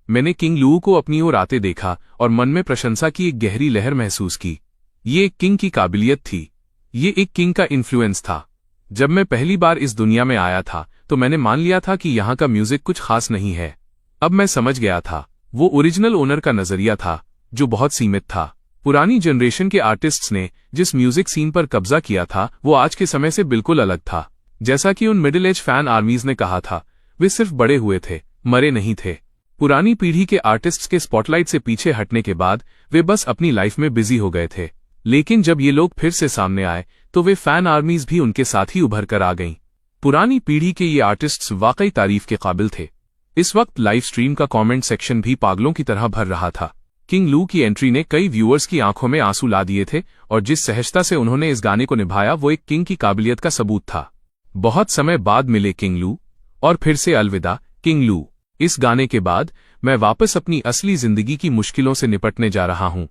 मैंने किंग लो को अपनी ओर आते देखा और मन में प्रशंसा की एक गहरी लहर महसूस की। ये एक किंग की काबिलियत थी, ये एक किंग का इन्फ्लुएंस था। जब मैं पहली बार इस दुनिया में आया था तो मैंने मान लिया था कि यहाँ का म्यूजिक कुछ खास नहीं है। अब मैं समझ गया था, वो ओरिजिनल ओनर का नजरिया था जो बहुत सीमित था। पुरानी जनरेशन के आर्टिस्ट्स ने जिस म्यूजिक सीन पर कब्जा किया था वो आज के समय से बिल्कुल अलग था। जैसा कि उन मिडिल एज फैन आर्मीज ने कहा था, वे सिर्फ बड़े हुए थे, मरे नहीं थे। पुरानी पीढ़ी के आर्टिस्ट्स के स्पॉटलाइट से पीछे हटने के बाद वे बस अपनी लाइफ में बिजी हो गए थे, लेकिन जब ये लोग फिर से सामने आए तो वे फैन आर्मीज भी उनके साथ ही उभर कर आ गईं। पुरानी पीढ़ी के ये आर्टिस्ट्स वाकई तारीफ के काबिल थे। इस वक्त लाइव स्ट्रीम का कमेंट सेक्शन भी पागलों की तरह भर रहा था। किंग लू की एंट्री ने कई व्यूअर्स की आंखों में आंसू ला दिए थे और जिस सहजता से उन्होंने इस गाने को निभाया वो एक किंग की काबिलियत का सबूत था। बहुत समय बाद मिले किंग लू और फिर से अलविदा किंग लू। इस गाने के बाद मैं वापस अपनी असली जिंदगी की मुश्किलों से निपटने जा रहा हूं।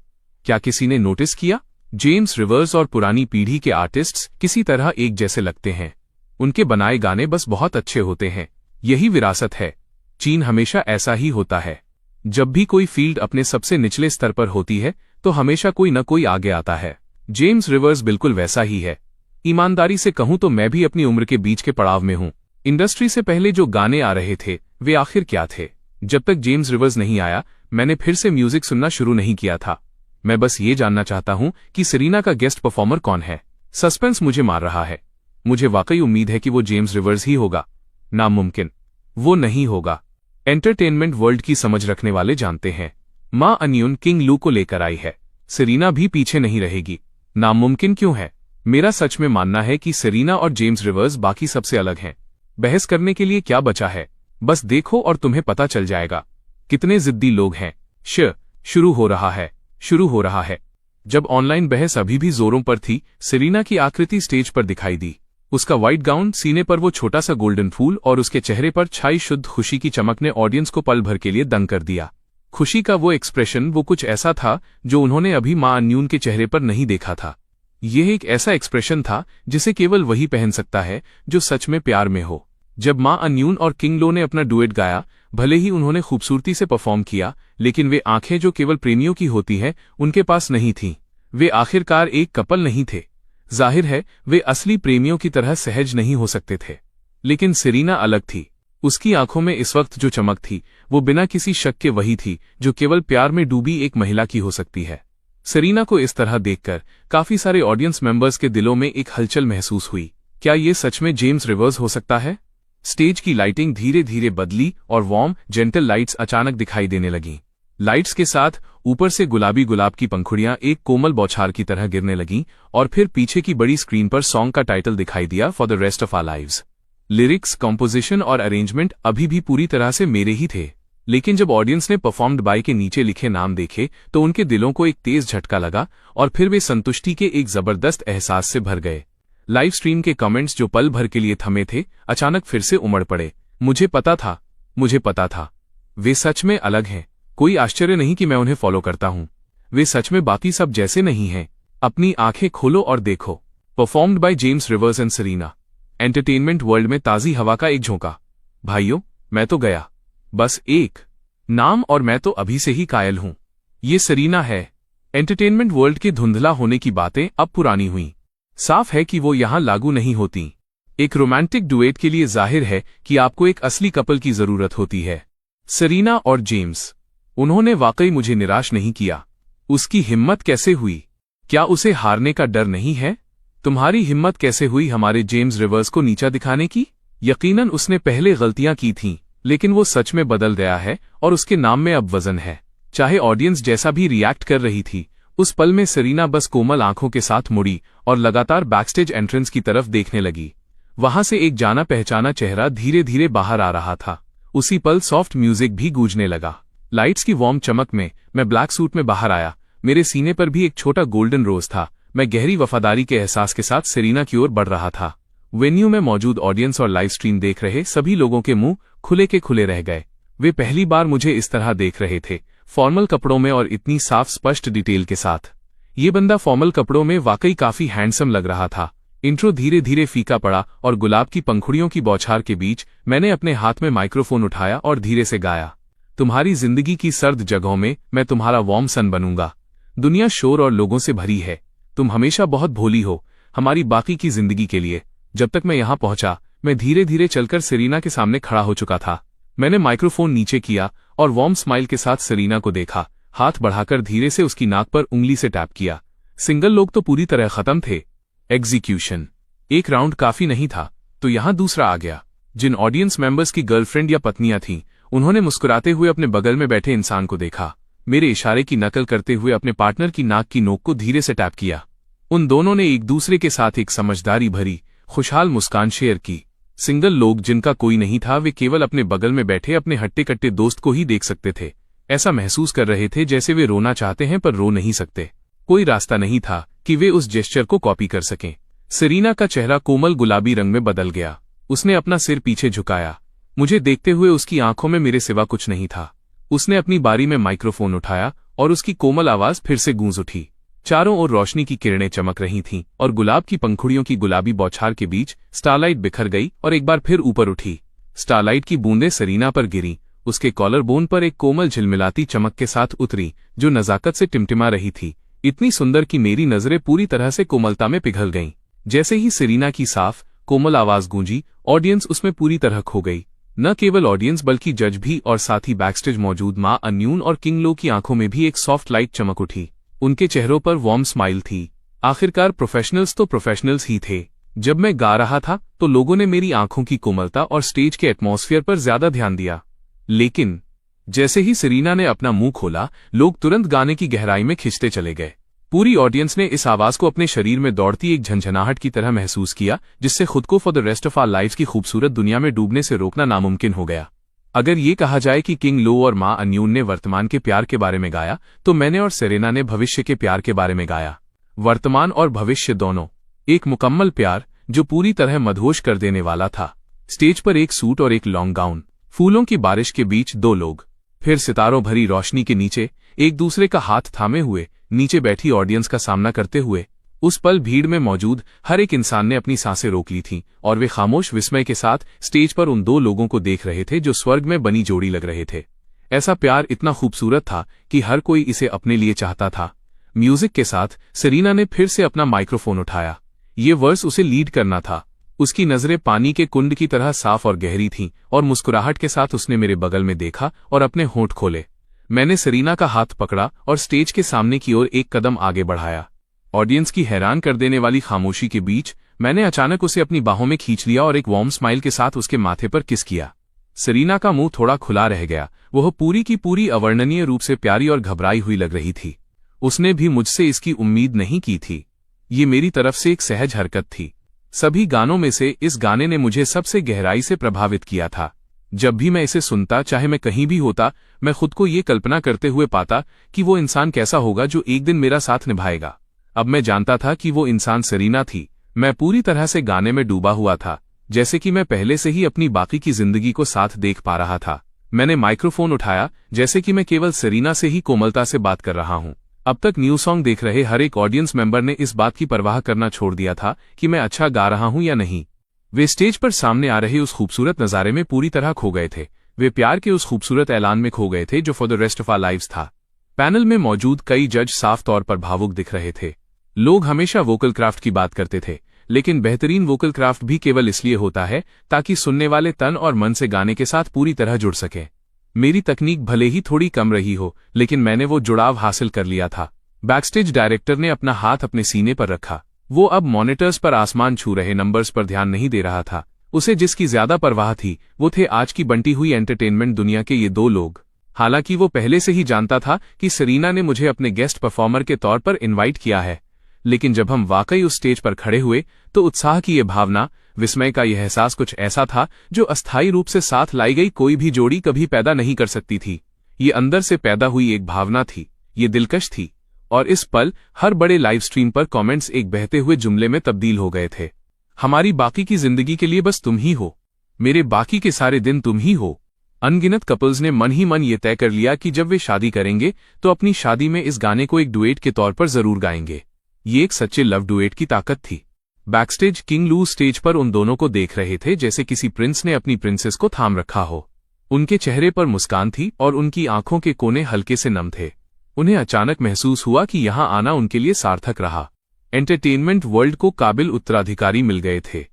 क्या किसी ने नोटिस किया? जेम्स रिवर्स और पुरानी पीढ़ी के आर्टिस्ट्स किसी तरह एक जैसे लगते हैं। उनके बनाए गाने बस बहुत अच्छे होते हैं। यही विरासत है। चीन हमेशा ऐसा ही होता है। जब भी कोई फील्ड अपने सबसे निचले स्तर पर होती है तो हमेशा कोई न कोई आगे आता है। जेम्स रिवर्स बिल्कुल वैसा ही है। ईमानदारी से कहूं तो मैं भी अपनी उम्र के बीच के पड़ाव में हूं। इंडस्ट्री से पहले जो गाने आ रहे थे वे आखिर क्या थे? जब तक जेम्स रिवर्स नहीं आया मैंने फिर से म्यूजिक सुनना शुरू नहीं किया था। मैं बस ये जानना चाहता हूं कि सेरेना का गेस्ट परफॉर्मर कौन है। सस्पेंस मुझे मार रहा है। मुझे वाकई उम्मीद है कि वो जेम्स रिवर्स ही होगा। नामुमकिन वो नहीं होगा। एंटरटेनमेंट वर्ल्ड की समझ रखने वाले जानते हैं मां अनियुन किंग लू को लेकर आई है। सेरेना भी पीछे नहीं रहेगी। नामुमकिन क्यों है? मेरा सच में मानना है कि सेरेना और जेम्स रिवर्स बाकी सबसे अलग हैं। बहस करने के लिए क्या बचा है? बस देखो और तुम्हें पता चल जाएगा कितने जिद्दी लोग हैं। शुरू हो रहा है, शुरू हो रहा है। जब ऑनलाइन बहस अभी भी जोरों पर थी, सेरेना की आकृति स्टेज पर दिखाई दी। उसका व्हाइट गाउन, सीने पर वो छोटा सा गोल्डन फूल और उसके चेहरे पर छाई शुद्ध खुशी की चमक ने ऑडियंस को पल भर के लिए दंग कर दिया। खुशी का वो एक्सप्रेशन, वो कुछ ऐसा था जो उन्होंने अभी मां अनियुन के चेहरे पर नहीं देखा था। यह एक ऐसा एक्सप्रेशन था जिसे केवल वही पहन सकता है जो सच में प्यार में हो। जब मां अनियुन और किंग लो ने अपना डुएट गाया, भले ही उन्होंने खूबसूरती से परफॉर्म किया, लेकिन वे आंखें जो केवल प्रेमियों की होती हैं उनके पास नहीं थीं। वे आखिरकार एक कपल नहीं थे। जाहिर है वे असली प्रेमियों की तरह सहज नहीं हो सकते थे, लेकिन सेरेना अलग थी। उसकी आंखों में इस वक्त जो चमक थी वो बिना किसी शक के वही थी जो केवल प्यार में डूबी एक महिला की हो सकती है। सेरेना को इस तरह देखकर काफी सारे ऑडियंस मेंबर्स के दिलों में एक हलचल महसूस हुई। क्या ये सच में जेम्स रिवर्स हो सकता है? स्टेज की लाइटिंग धीरे धीरे बदली और वार्म जेंटल लाइट्स अचानक दिखाई देने लगीं। लाइट्स के साथ ऊपर से गुलाबी गुलाब की पंखुड़ियां एक कोमल बौछार की तरह गिरने लगीं और फिर पीछे की बड़ी स्क्रीन पर सॉन्ग का टाइटल दिखाई दिया, for the rest of our lives. Lyrics, composition और अरेंजमेंट अभी भी पूरी तरह से मेरे ही थे, लेकिन जब ऑडियंस ने परफॉर्म्ड बाय के नीचे लिखे नाम देखे तो उनके दिलों को एक तेज झटका लगा और फिर वे संतुष्टि के एक जबरदस्त एहसास से भर गए। लाइव स्ट्रीम के कमेंट्स जो पल भर के लिए थमे थे, अचानक फिर से उमड़ पड़े। मुझे पता था वे सच में अलग हैं। कोई आश्चर्य नहीं कि मैं उन्हें फॉलो करता हूं। वे सच में बाकी सब जैसे नहीं हैं। अपनी आंखें खोलो और देखो। Performed by James reverse and Serena. Entertainment world में ताजी हवा का एक झोंका। भाइयों, मैं तो गया। बस एक नाम और मैं तो अभी से ही कायल हूं। ये सेरेना है। एंटरटेनमेंट वर्ल्ड के धुंधला होने की बातें अब पुरानी हुई। साफ है कि वो यहां लागू नहीं होती। एक रोमांटिक डुएट के लिए जाहिर है कि आपको एक असली कपल की जरूरत होती है। सेरेना और जेम्स, उन्होंने वाकई मुझे निराश नहीं किया। उसकी हिम्मत कैसे हुई? क्या उसे हारने का डर नहीं है? तुम्हारी हिम्मत कैसे हुई हमारे जेम्स रिवर्स को नीचा दिखाने की? यकीनन उसने पहले गलतियां की थीं, लेकिन वो सच में बदल गया है और उसके नाम में अब वजन है। चाहे ऑडियंस जैसा भी रिएक्ट कर रही थी, उस पल में सेरेना बस कोमल आंखों के साथ मुड़ी और लगातार बैकस्टेज एंट्रेंस की तरफ देखने लगी। वहां से एक जाना पहचाना चेहरा धीरे धीरे बाहर आ रहा था। उसी पल सॉफ्ट म्यूजिक भी गूंजने लगा। लाइट्स की वार्म चमक में मैं ब्लैक सूट में बाहर आया। मेरे सीने पर भी एक छोटा गोल्डन रोज था। मैं गहरी वफादारी के एहसास के साथ सेरेना की ओर बढ़ रहा था। वेन्यू में मौजूद ऑडियंस और लाइव स्ट्रीम देख रहे सभी लोगों के मुंह खुले के खुले रह गए। वे पहली बार मुझे इस तरह देख रहे थे, फॉर्मल कपड़ों में और इतनी साफ स्पष्ट डिटेल के साथ। ये बंदा फॉर्मल कपड़ों में वाकई काफी हैंडसम लग रहा था। इंट्रो धीरे धीरे फीका पड़ा और गुलाब की पंखुड़ियों की बौछार के बीच मैंने अपने हाथ में माइक्रोफोन उठाया और धीरे से गाया, तुम्हारी जिंदगी की सर्द जगहों में मैं तुम्हारा वार्म सन बनूंगा। दुनिया शोर और लोगों से भरी है। तुम हमेशा बहुत भोली हो हमारी बाकी की जिंदगी के लिए। जब तक मैं यहां पहुंचा, मैं धीरे धीरे चलकर सेरेना के सामने खड़ा हो चुका था। मैंने माइक्रोफोन नीचे किया और वार्म स्माइल के साथ सेरेना को देखा। हाथ बढ़ाकर धीरे से उसकी नाक पर उंगली से टैप किया। सिंगल लोग तो पूरी तरह खत्म थे। एग्जीक्यूशन। एक राउंड काफी नहीं था तो यहां दूसरा आ गया। जिन ऑडियंस मेंबर्स की गर्लफ्रेंड या पत्नियां थीं, उन्होंने मुस्कुराते हुए अपने बगल में बैठे इंसान को देखा। मेरे इशारे की नकल करते हुए अपने पार्टनर की नाक की नोक को धीरे से टैप किया। उन दोनों ने एक दूसरे के साथ एक समझदारी भरी खुशहाल मुस्कान शेयर की। सिंगल लोग जिनका कोई नहीं था, वे केवल अपने बगल में बैठे अपने हट्टे कट्टे दोस्त को ही देख सकते थे। ऐसा महसूस कर रहे थे जैसे वे रोना चाहते हैं पर रो नहीं सकते। कोई रास्ता नहीं था कि वे उस जेस्चर को कॉपी कर सकें। सेरेना का चेहरा कोमल गुलाबी रंग में बदल गया। उसने अपना सिर पीछे झुकाया। मुझे देखते हुए उसकी आंखों में मेरे सिवा कुछ नहीं था। उसने अपनी बारी में माइक्रोफोन उठाया और उसकी कोमल आवाज फिर से गूंज उठी। चारों ओर रोशनी की किरणें चमक रही थीं और गुलाब की पंखुड़ियों की गुलाबी बौछार के बीच स्टारलाइट बिखर गई और एक बार फिर ऊपर उठी। स्टारलाइट की बूंदें सेरेना पर गिरी, उसके कॉलर बोन पर एक कोमल झिलमिलाती चमक के साथ उतरी जो नजाकत से टिमटिमा रही थी, इतनी सुंदर कि मेरी नजरें पूरी तरह से कोमलता में पिघल गईं। जैसे ही सेरेना की साफ कोमल आवाज गूंजी, ऑडियंस उसमें पूरी तरह खो गई। न केवल ऑडियंस बल्कि जज भी, और साथ ही बैकस्टेज मौजूद मां अन्यून और किंग लो की आंखों में भी एक सॉफ्ट लाइट चमक उठी। उनके चेहरों पर वार्म स्माइल थी। आखिरकार प्रोफेशनल्स तो प्रोफेशनल्स ही थे। जब मैं गा रहा था तो लोगों ने मेरी आंखों की कोमलता और स्टेज के एटमॉस्फेयर पर ज्यादा ध्यान दिया। लेकिन जैसे ही सेरेना ने अपना मुंह खोला, लोग तुरंत गाने की गहराई में खिंचते चले गए। पूरी ऑडियंस ने इस आवाज को अपने शरीर में दौड़ती एक झंझनाहट की तरह महसूस किया, जिससे खुद को for the rest of our life की खूबसूरत दुनिया में डूबने से रोकना नामुमकिन हो गया। अगर ये कहा जाए कि किंग लो और मां अन्यून ने वर्तमान के प्यार के बारे में गाया, तो मैंने और सेरेना ने भविष्य के प्यार के बारे में गाया। वर्तमान और भविष्य दोनों, एक मुकम्मल प्यार जो पूरी तरह मदहोश कर देने वाला था। स्टेज पर एक सूट और एक लॉन्ग गाउन, फूलों की बारिश के बीच दो लोग, फिर सितारों भरी रोशनी के नीचे एक दूसरे का हाथ थामे हुए नीचे बैठी ऑडियंस का सामना करते हुए। उस पल भीड़ में मौजूद हर एक इंसान ने अपनी सांसें रोक ली थीं और वे खामोश विस्मय के साथ स्टेज पर उन दो लोगों को देख रहे थे जो स्वर्ग में बनी जोड़ी लग रहे थे। ऐसा प्यार इतना खूबसूरत था कि हर कोई इसे अपने लिए चाहता था। म्यूजिक के साथ सेरेना ने फिर से अपना माइक्रोफोन उठाया। ये वर्स उसे लीड करना था। उसकी नजरें पानी के कुंड की तरह साफ और गहरी थीं और मुस्कुराहट के साथ उसने मेरे बगल में देखा और अपने होंठ खोले। मैंने सेरेना का हाथ पकड़ा और स्टेज के सामने की ओर एक कदम आगे बढ़ाया। ऑडियंस की हैरान कर देने वाली खामोशी के बीच मैंने अचानक उसे अपनी बाहों में खींच लिया और एक वार्म स्माइल के साथ उसके माथे पर किस किया। सेरेना का मुंह थोड़ा खुला रह गया। वह पूरी की पूरी अवर्णनीय रूप से प्यारी और घबराई हुई लग रही थी। उसने भी मुझसे इसकी उम्मीद नहीं की थी। ये मेरी तरफ से एक सहज हरकत थी। सभी गानों में से इस गाने ने मुझे सबसे गहराई से प्रभावित किया था। जब भी मैं इसे सुनता, चाहे मैं कहीं भी होता, मैं खुद को ये कल्पना करते हुए पाता कि वो इंसान कैसा होगा जो एक दिन मेरा साथ निभाएगा। अब मैं जानता था कि वो इंसान सेरेना थी। मैं पूरी तरह से गाने में डूबा हुआ था, जैसे कि मैं पहले से ही अपनी बाकी की जिंदगी को साथ देख पा रहा था। मैंने माइक्रोफोन उठाया जैसे कि मैं केवल सेरेना से ही कोमलता से बात कर रहा हूं। अब तक न्यू सॉन्ग देख रहे हर एक ऑडियंस मेंबर ने इस बात की परवाह करना छोड़ दिया था कि मैं अच्छा गा रहा हूं या नहीं। वे स्टेज पर सामने आ रहे उस खूबसूरत नज़ारे में पूरी तरह खो गए थे। वे प्यार के उस खूबसूरत ऐलान में खो गए थे जो for the rest of our lives था। पैनल में मौजूद कई जज साफ तौर पर भावुक दिख रहे थे। लोग हमेशा वोकल क्राफ्ट की बात करते थे, लेकिन बेहतरीन वोकल क्राफ्ट भी केवल इसलिए होता है ताकि सुनने वाले तन और मन से गाने के साथ पूरी तरह जुड़ सके। मेरी तकनीक भले ही थोड़ी कम रही हो, लेकिन मैंने वो जुड़ाव हासिल कर लिया था। बैकस्टेज डायरेक्टर ने अपना हाथ अपने सीने पर रखा। वो अब मॉनिटर्स पर आसमान छू रहे नंबर्स पर ध्यान नहीं दे रहा था। उसे जिसकी ज्यादा परवाह थी वो थे आज की बंटी हुई एंटरटेनमेंट दुनिया के ये दो लोग। हालांकि वो पहले से ही जानता था कि सेरेना ने मुझे अपने गेस्ट परफॉर्मर के तौर पर इनवाइट किया है, लेकिन जब हम वाकई उस स्टेज पर खड़े हुए तो उत्साह की यह भावना, विस्मय का यह एहसास कुछ ऐसा था जो अस्थायी रूप से साथ लाई गई कोई भी जोड़ी कभी पैदा नहीं कर सकती थी। ये अंदर से पैदा हुई एक भावना थी। ये दिलकश थी। और इस पल हर बड़े लाइव स्ट्रीम पर कमेंट्स एक बहते हुए जुमले में तब्दील हो गए थे। हमारी बाकी की जिंदगी के लिए बस तुम ही हो, मेरे बाकी के सारे दिन तुम ही हो। अनगिनत कपल्स ने मन ही मन ये तय कर लिया कि जब वे शादी करेंगे तो अपनी शादी में इस गाने को एक डुएट के तौर पर जरूर गाएंगे। ये एक सच्चे लव डुएट की ताकत थी। बैकस्टेज किंग लू स्टेज पर उन दोनों को देख रहे थे जैसे किसी प्रिंस ने अपनी प्रिंसेस को थाम रखा हो। उनके चेहरे पर मुस्कान थी और उनकी आंखों के कोने हल्के से नम थे। उन्हें अचानक महसूस हुआ कि यहां आना उनके लिए सार्थक रहा। एंटरटेनमेंट वर्ल्ड को काबिल उत्तराधिकारी मिल गए थे।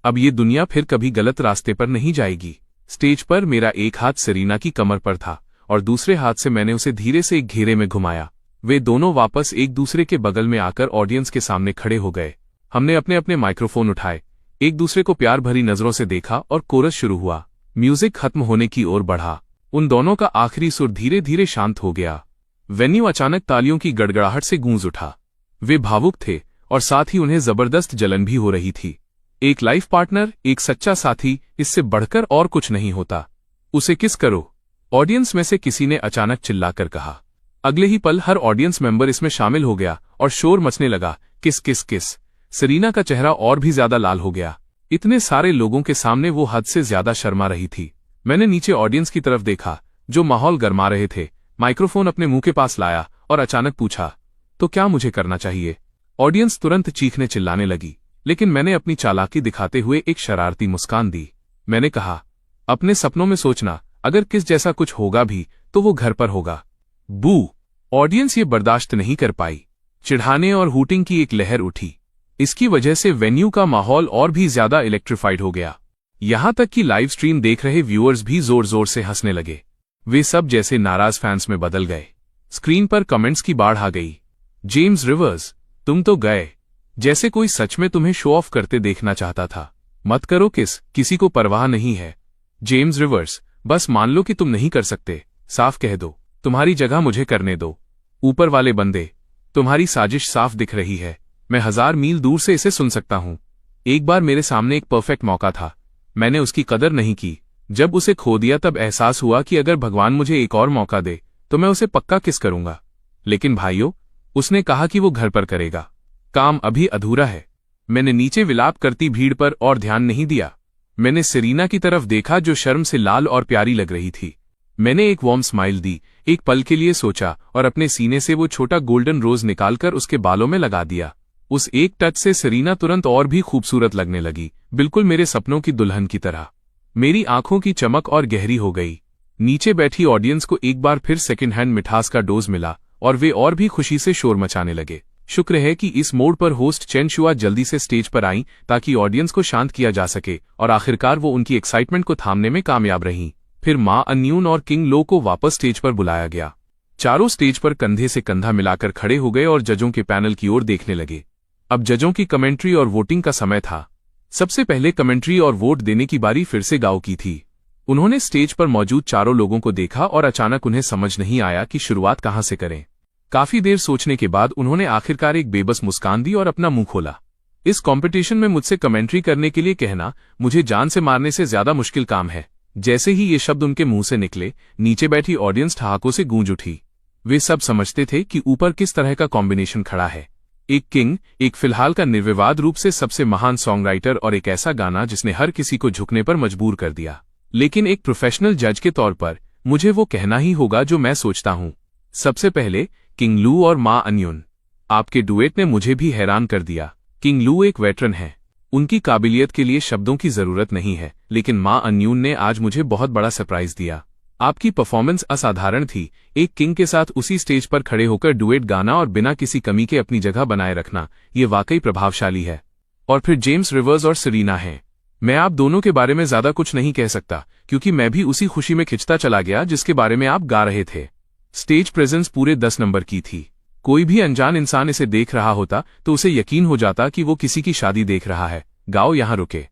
अब ये दुनिया फिर कभी गलत रास्ते पर नहीं जाएगी। स्टेज पर मेरा एक हाथ सेरेना की कमर पर था और दूसरे हाथ से मैंने उसे धीरे से एक घेरे में घुमाया। वे दोनों वापस एक दूसरे के बगल में आकर ऑडियंस के सामने खड़े हो गए। हमने अपने अपने माइक्रोफोन उठाए, एक दूसरे को प्यार भरी नजरों से देखा और कोरस शुरू हुआ। म्यूजिक खत्म होने की ओर बढ़ा। उन दोनों का आखिरी सुर धीरे धीरे शांत हो गया। वेन्यू अचानक तालियों की गड़गड़ाहट से गूंज उठा। वे भावुक थे और साथ ही उन्हें जबरदस्त जलन भी हो रही थी। एक लाइफ पार्टनर, एक सच्चा साथी, इससे बढ़कर और कुछ नहीं होता। उसे किस करो, ऑडियंस में से किसी ने अचानक चिल्लाकर कहा। अगले ही पल हर ऑडियंस मेंबर इसमें शामिल हो गया और शोर मचने लगा, किस किस किस। सेरेना का चेहरा और भी ज्यादा लाल हो गया। इतने सारे लोगों के सामने वो हद से ज्यादा शर्मा रही थी। मैंने नीचे ऑडियंस की तरफ देखा जो माहौल गरमा रहे थे। माइक्रोफोन अपने मुंह के पास लाया और अचानक पूछा, तो क्या मुझे करना चाहिए? ऑडियंस तुरंत चीखने चिल्लाने लगी, लेकिन मैंने अपनी चालाकी दिखाते हुए एक शरारती मुस्कान दी। मैंने कहा, अपने सपनों में सोचना, अगर किस जैसा कुछ होगा भी तो वो घर पर होगा। बू! ऑडियंस ये बर्दाश्त नहीं कर पाई। चिढ़ाने और हूटिंग की एक लहर उठी। इसकी वजह से वेन्यू का माहौल और भी ज्यादा इलेक्ट्रीफाइड हो गया। यहां तक कि लाइव स्ट्रीम देख रहे व्यूअर्स भी जोर जोर से हंसने लगे। वे सब जैसे नाराज फैंस में बदल गए। स्क्रीन पर कमेंट्स की बाढ़ आ गई। जेम्स रिवर्स, तुम तो गए, जैसे कोई सच में तुम्हें शो ऑफ करते देखना चाहता था। मत करो किसी को परवाह नहीं है। जेम्स रिवर्स, बस मान लो कि तुम नहीं कर सकते, साफ कह दो, तुम्हारी जगह मुझे करने दो। ऊपर वाले बंदे, तुम्हारी साजिश साफ दिख रही है। मैं 1000 मील दूर से इसे सुन सकता हूं। एक बार मेरे सामने एक परफेक्ट मौका था, मैंने उसकी कदर नहीं की। जब उसे खो दिया तब एहसास हुआ कि अगर भगवान मुझे एक और मौका दे तो मैं उसे पक्का किस करूंगा। लेकिन भाइयों, उसने कहा कि वो घर पर करेगा। काम अभी अधूरा है। मैंने नीचे विलाप करती भीड़ पर और ध्यान नहीं दिया। मैंने सेरेना की तरफ देखा जो शर्म से लाल और प्यारी लग रही थी। मैंने एक वार्म स्माइल दी, एक पल के लिए सोचा और अपने सीने से वो छोटा गोल्डन रोज निकालकर उसके बालों में लगा दिया। उस एक टच से सेरेना तुरंत और भी खूबसूरत लगने लगी, बिल्कुल मेरे सपनों की दुल्हन की तरह। मेरी आंखों की चमक और गहरी हो गई। नीचे बैठी ऑडियंस को एक बार फिर सेकंड हैंड मिठास का डोज मिला और वे और भी खुशी से शोर मचाने लगे। शुक्र है कि इस मोड़ पर होस्ट चेन शुआ जल्दी से स्टेज पर आईं ताकि ऑडियंस को शांत किया जा सके और आखिरकार वो उनकी एक्साइटमेंट को थामने में कामयाब रहीं। फिर मां अन्यून और किंग लो को वापस स्टेज पर बुलाया गया। चारों स्टेज पर कंधे से कंधा मिलाकर खड़े हो गए और जजों के पैनल की ओर देखने लगे। अब जजों की कमेंट्री और वोटिंग का समय था। सबसे पहले कमेंट्री और वोट देने की बारी फिर से गाओ की थी। उन्होंने स्टेज पर मौजूद चारों लोगों को देखा और अचानक उन्हें समझ नहीं आया कि शुरुआत कहां से करें। काफी देर सोचने के बाद उन्होंने आखिरकार एक बेबस मुस्कान दी और अपना मुंह खोला। इस कंपटीशन में मुझसे कमेंट्री करने के लिए कहना मुझे जान से मारने से ज्यादा मुश्किल काम है। जैसे ही ये शब्द उनके मुंह से निकले, नीचे बैठी ऑडियंस ठहाकों से गूंज उठी। वे सब समझते थे कि ऊपर किस तरह का कॉम्बिनेशन खड़ा है। एक किंग, एक फिलहाल का निर्विवाद रूप से सबसे महान सॉन्ग राइटर और एक ऐसा गाना जिसने हर किसी को झुकने पर मजबूर कर दिया। लेकिन एक प्रोफेशनल जज के तौर पर मुझे वो कहना ही होगा जो मैं सोचता हूं। सबसे पहले किंग लू और मां अन्यून, आपके डुएट ने मुझे भी हैरान कर दिया। किंग लू एक वेटरन है, उनकी काबिलियत के लिए शब्दों की जरूरत नहीं है, लेकिन मां अन्यून ने आज मुझे बहुत बड़ा सरप्राइज दिया। आपकी परफॉर्मेंस असाधारण थी। एक किंग के साथ उसी स्टेज पर खड़े होकर डुएट गाना और बिना किसी कमी के अपनी जगह बनाए रखना, ये वाकई प्रभावशाली है। और फिर जेम्स रिवर्स और सेरेना हैं। मैं आप दोनों के बारे में ज्यादा कुछ नहीं कह सकता क्योंकि मैं भी उसी खुशी में खिंचता चला गया जिसके बारे में आप गा रहे थे। स्टेज प्रेजेंस पूरे 10 नंबर की थी। कोई भी अनजान इंसान इसे देख रहा होता तो उसे यकीन हो जाता कि वो किसी की शादी देख रहा है। गाओ यहां रुके।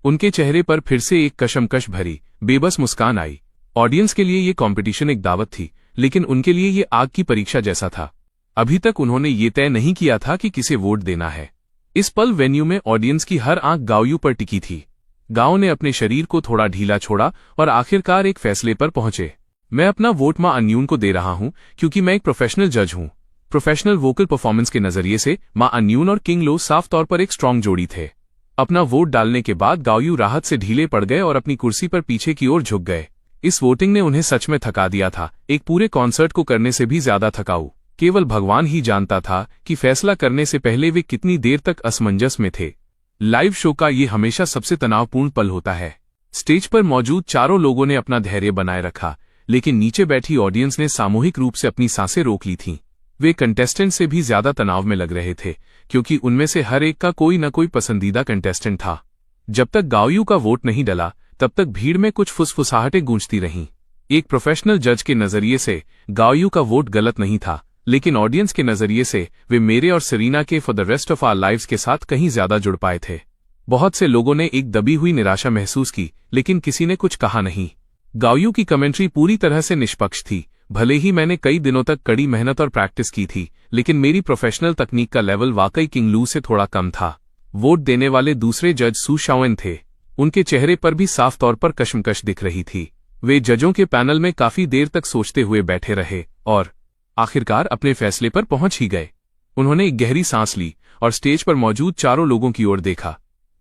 उनके चेहरे पर फिर से एक कशमकश भरी बेबस मुस्कान आई। ऑडियंस के लिए ये कंपटीशन एक दावत थी, लेकिन उनके लिए ये आग की परीक्षा जैसा था। अभी तक उन्होंने ये तय नहीं किया था कि किसे वोट देना है। इस पल वेन्यू में ऑडियंस की हर आंख गाओयू पर टिकी थी। गाओ ने अपने शरीर को थोड़ा ढीला छोड़ा और आखिरकार एक फैसले पर पहुंचे। मैं अपना वोट मां अन्यून को दे रहा हूं क्योंकि मैं एक प्रोफेशनल जज हूं। प्रोफेशनल वोकल परफॉर्मेंस के नजरिए से मां अन्यून और किंग लो साफ तौर पर एक स्ट्रांग जोड़ी थे। अपना वोट डालने के बाद गाओयू राहत से ढीले पड़ गए और अपनी कुर्सी पर पीछे की ओर झुक गए। इस वोटिंग ने उन्हें सच में थका दिया था, एक पूरे कॉन्सर्ट को करने से भी ज्यादा थकाऊ। केवल भगवान ही जानता था कि फैसला करने से पहले वे कितनी देर तक असमंजस में थे। लाइव शो का ये हमेशा सबसे तनावपूर्ण पल होता है। स्टेज पर मौजूद चारों लोगों ने अपना धैर्य बनाए रखा, लेकिन नीचे बैठी ऑडियंस ने सामूहिक रूप से अपनी सांसें रोक ली थीं। वे कंटेस्टेंट से भी ज्यादा तनाव में लग रहे थे क्योंकि उनमें से हर एक का कोई न कोई पसंदीदा कंटेस्टेंट था। जब तक गाओयू का वोट नहीं डला तब तक भीड़ में कुछ फुसफुसाहटें गूंजती रहीं। एक प्रोफेशनल जज के नजरिए से गाओयू का वोट गलत नहीं था, लेकिन ऑडियंस के नजरिए से वे मेरे और सेरेना के for the rest of our lives के साथ कहीं ज्यादा जुड़ पाए थे। बहुत से लोगों ने एक दबी हुई निराशा महसूस की, लेकिन किसी ने कुछ कहा नहीं। गाओयू की कमेंट्री पूरी तरह से निष्पक्ष थी। भले ही मैंने कई दिनों तक कड़ी मेहनत और प्रैक्टिस की थी, लेकिन मेरी प्रोफेशनल तकनीक का लेवल वाकई किंग लू से थोड़ा कम था। वोट देने वाले दूसरे जज सू शाओएन थे। उनके चेहरे पर भी साफ तौर पर कशमकश दिख रही थी। वे जजों के पैनल में काफी देर तक सोचते हुए बैठे रहे और आखिरकार अपने फैसले पर पहुंच ही गए। उन्होंने एक गहरी सांस ली और स्टेज पर मौजूद चारों लोगों की ओर देखा।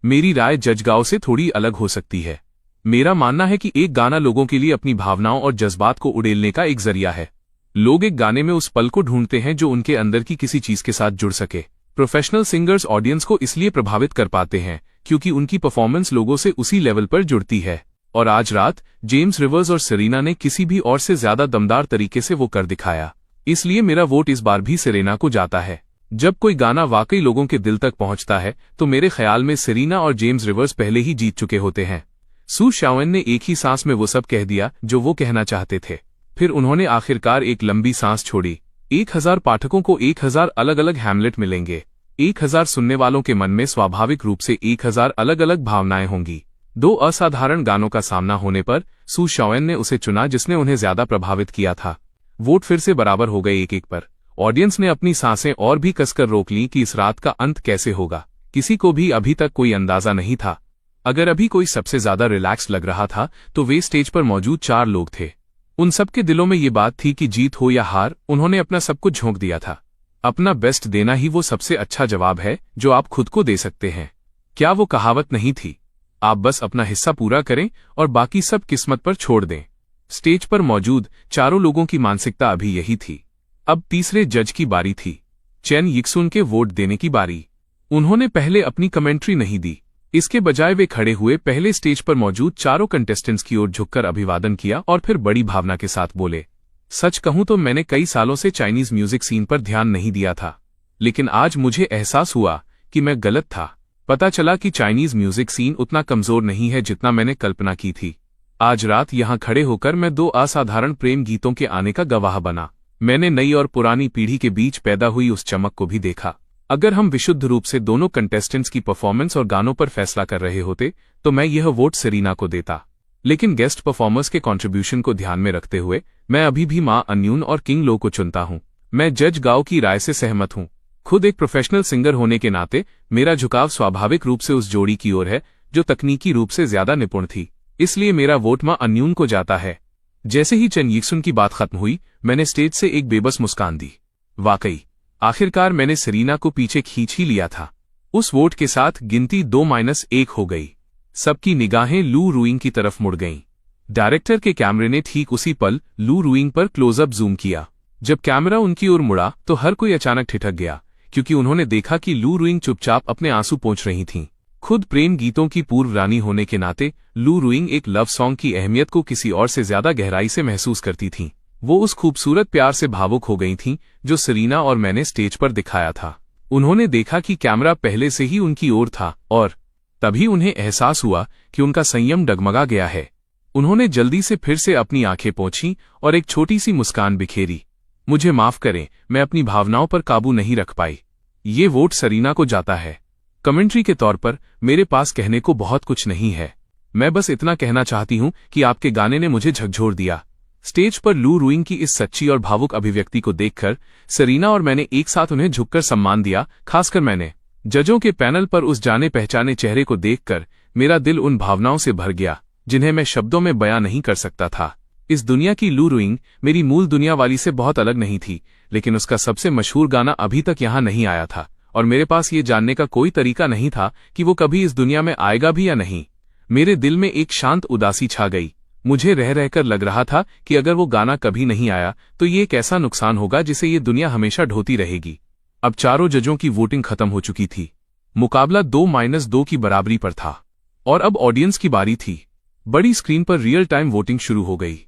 मेरी राय जज गाओ से थोड़ी अलग हो सकती है। मेरा मानना है कि एक गाना लोगों के लिए अपनी भावनाओं और जज्बात को उड़ेलने का एक जरिया है। लोग एक गाने में उस पल को ढूंढते हैं जो उनके अंदर की किसी चीज के साथ जुड़ सके। प्रोफेशनल सिंगर्स ऑडियंस को इसलिए प्रभावित कर पाते हैं क्योंकि उनकी परफॉर्मेंस लोगों से उसी लेवल पर जुड़ती है। और आज रात जेम्स रिवर्स और सेरेना ने किसी भी और से ज्यादा दमदार तरीके से वो कर दिखाया। इसलिए मेरा वोट इस बार भी सेरेना को जाता है। जब कोई गाना वाकई लोगों के दिल तक पहुंचता है तो मेरे ख्याल में सेरेना और जेम्स रिवर्स पहले ही जीत चुके होते हैं। सू शाओएन ने एक ही सांस में वो सब कह दिया जो वो कहना चाहते थे। फिर उन्होंने आखिरकार एक लंबी सांस छोड़ी। 1000 पाठकों को 1000 अलग अलग हैमलेट मिलेंगे। 1000 सुनने वालों के मन में स्वाभाविक रूप से 1000 अलग अलग भावनाएं होंगी। दो असाधारण गानों का सामना होने पर सू शाओएन ने उसे चुना जिसने उन्हें ज्यादा प्रभावित किया था। वोट फिर से बराबर हो गए 1-1 पर। ऑडियंस ने अपनी सांसें और भी कसकर रोक लीं कि इस रात का अंत कैसे होगा। किसी को भी अभी तक कोई अंदाजा नहीं था। अगर अभी कोई सबसे ज्यादा रिलैक्स लग रहा था तो वे स्टेज पर मौजूद 4 लोग थे। उन सबके दिलों में ये बात थी कि जीत हो या हार, उन्होंने अपना सब कुछ झोंक दिया था। अपना बेस्ट देना ही वो सबसे अच्छा जवाब है जो आप खुद को दे सकते हैं। क्या वो कहावत नहीं थी, आप बस अपना हिस्सा पूरा करें और बाकी सब किस्मत पर छोड़ दें। स्टेज पर मौजूद चारों लोगों की मानसिकता अभी यही थी। अब तीसरे जज की बारी थी। चेन यिक्सुन के वोट देने की बारी। उन्होंने पहले अपनी कमेंट्री नहीं दी। इसके बजाय वे खड़े हुए पहले स्टेज पर मौजूद चारों कंटेस्टेंट्स की ओर झुककर अभिवादन किया और फिर बड़ी भावना के साथ बोले। सच कहूं तो मैंने कई सालों से चाइनीज म्यूजिक सीन पर ध्यान नहीं दिया था, लेकिन आज मुझे एहसास हुआ कि मैं गलत था। पता चला कि चाइनीज म्यूजिक सीन उतना कमजोर नहीं है जितना मैंने कल्पना की थी। आज रात यहां खड़े होकर मैं 2 असाधारण प्रेम गीतों के आने का गवाह बना। मैंने नई और पुरानी पीढ़ी के बीच पैदा हुई उस चमक को भी देखा। अगर हम विशुद्ध रूप से दोनों कंटेस्टेंट्स की परफॉर्मेंस और गानों पर फैसला कर रहे होते तो मैं यह वोट सेरेना को देता, लेकिन गेस्ट परफॉर्मर्स के कंट्रीब्यूशन को ध्यान में रखते हुए मैं अभी भी मां अन्यून और किंग लो को चुनता हूं। मैं जज गाओ की राय से सहमत हूं। खुद एक प्रोफेशनल सिंगर होने के नाते मेरा झुकाव स्वाभाविक रूप से उस जोड़ी की ओर है जो तकनीकी रूप से ज्यादा निपुण थी। इसलिए मेरा वोट मां अन्यून को जाता है। जैसे ही चेन यिक्सुन की बात खत्म हुई, मैंने स्टेज से एक बेबस मुस्कान दी। वाकई आखिरकार मैंने सेरेना को पीछे खींच ही लिया था। उस वोट के साथ गिनती 2-1 हो गई। सबकी निगाहें लू रुइंग की तरफ मुड़ गईं। डायरेक्टर के कैमरे ने ठीक उसी पल लू रुइंग पर क्लोजअप जूम किया। जब कैमरा उनकी ओर मुड़ा तो हर कोई अचानक ठिठक गया, क्योंकि उन्होंने देखा कि लू रुइंग चुपचाप अपने आंसू पोंछ रही थीं। खुद प्रेम गीतों की पूर्व रानी होने के नाते लू रुइंग एक लव सॉन्ग की अहमियत को किसी और से ज्यादा गहराई से महसूस करती थीं। वो उस खूबसूरत प्यार से भावुक हो गई थीं जो सेरेना और मैंने स्टेज पर दिखाया था। उन्होंने देखा कि कैमरा पहले से ही उनकी ओर था और तभी उन्हें एहसास हुआ कि उनका संयम डगमगा गया है। उन्होंने जल्दी से फिर से अपनी आंखें पोंछीं और एक छोटी सी मुस्कान बिखेरी। मुझे माफ करें, मैं अपनी भावनाओं पर काबू नहीं रख पाई। ये वोट सेरेना को जाता है। कमेंट्री के तौर पर मेरे पास कहने को बहुत कुछ नहीं है। मैं बस इतना कहना चाहती हूं कि आपके गाने ने मुझे झकझोर दिया। स्टेज पर लू रुइंग की इस सच्ची और भावुक अभिव्यक्ति को देखकर सेरेना और मैंने एक साथ उन्हें झुककर सम्मान दिया। खासकर मैंने जजों के पैनल पर उस जाने पहचाने चेहरे को देखकर मेरा दिल उन भावनाओं से भर गया जिन्हें मैं शब्दों में बयां नहीं कर सकता था। इस दुनिया की लू रुइंग मेरी मूल दुनिया वाली से बहुत अलग नहीं थी, लेकिन उसका सबसे मशहूर गाना अभी तक यहां नहीं आया था और मेरे पास ये जानने का कोई तरीका नहीं था कि वो कभी इस दुनिया में आएगा भी या नहीं। मेरे दिल में एक शांत उदासी छा गई। मुझे रह रहकर लग रहा था कि अगर वो गाना कभी नहीं आया तो ये एक ऐसा नुकसान होगा जिसे ये दुनिया हमेशा ढोती रहेगी। अब चारों जजों की वोटिंग खत्म हो चुकी थी। मुकाबला 2-2 की बराबरी पर था और अब ऑडियंस की बारी थी। बड़ी स्क्रीन पर रियल टाइम वोटिंग शुरू हो गई।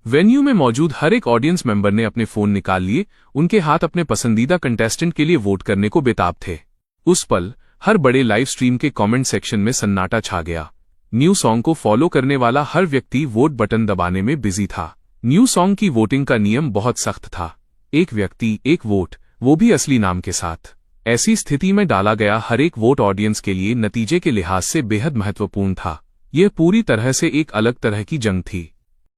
वेन्यू में मौजूद हर एक ऑडियंस मेंबर ने अपने फोन निकाल लिए। उनके हाथ अपने पसंदीदा कंटेस्टेंट के लिए वोट करने को बेताब थे। उस पल हर बड़े लाइव स्ट्रीम के कमेंट सेक्शन में सन्नाटा छा गया। न्यू सॉन्ग को फॉलो करने वाला हर व्यक्ति वोट बटन दबाने में बिजी था। न्यू सॉन्ग की वोटिंग का नियम बहुत सख्त था। एक व्यक्ति एक वोट, वो भी असली नाम के साथ। ऐसी स्थिति में डाला गया हर एक वोट ऑडियंस के लिए नतीजे के लिहाज से बेहद महत्वपूर्ण था। यह पूरी तरह से एक अलग तरह की जंग थी।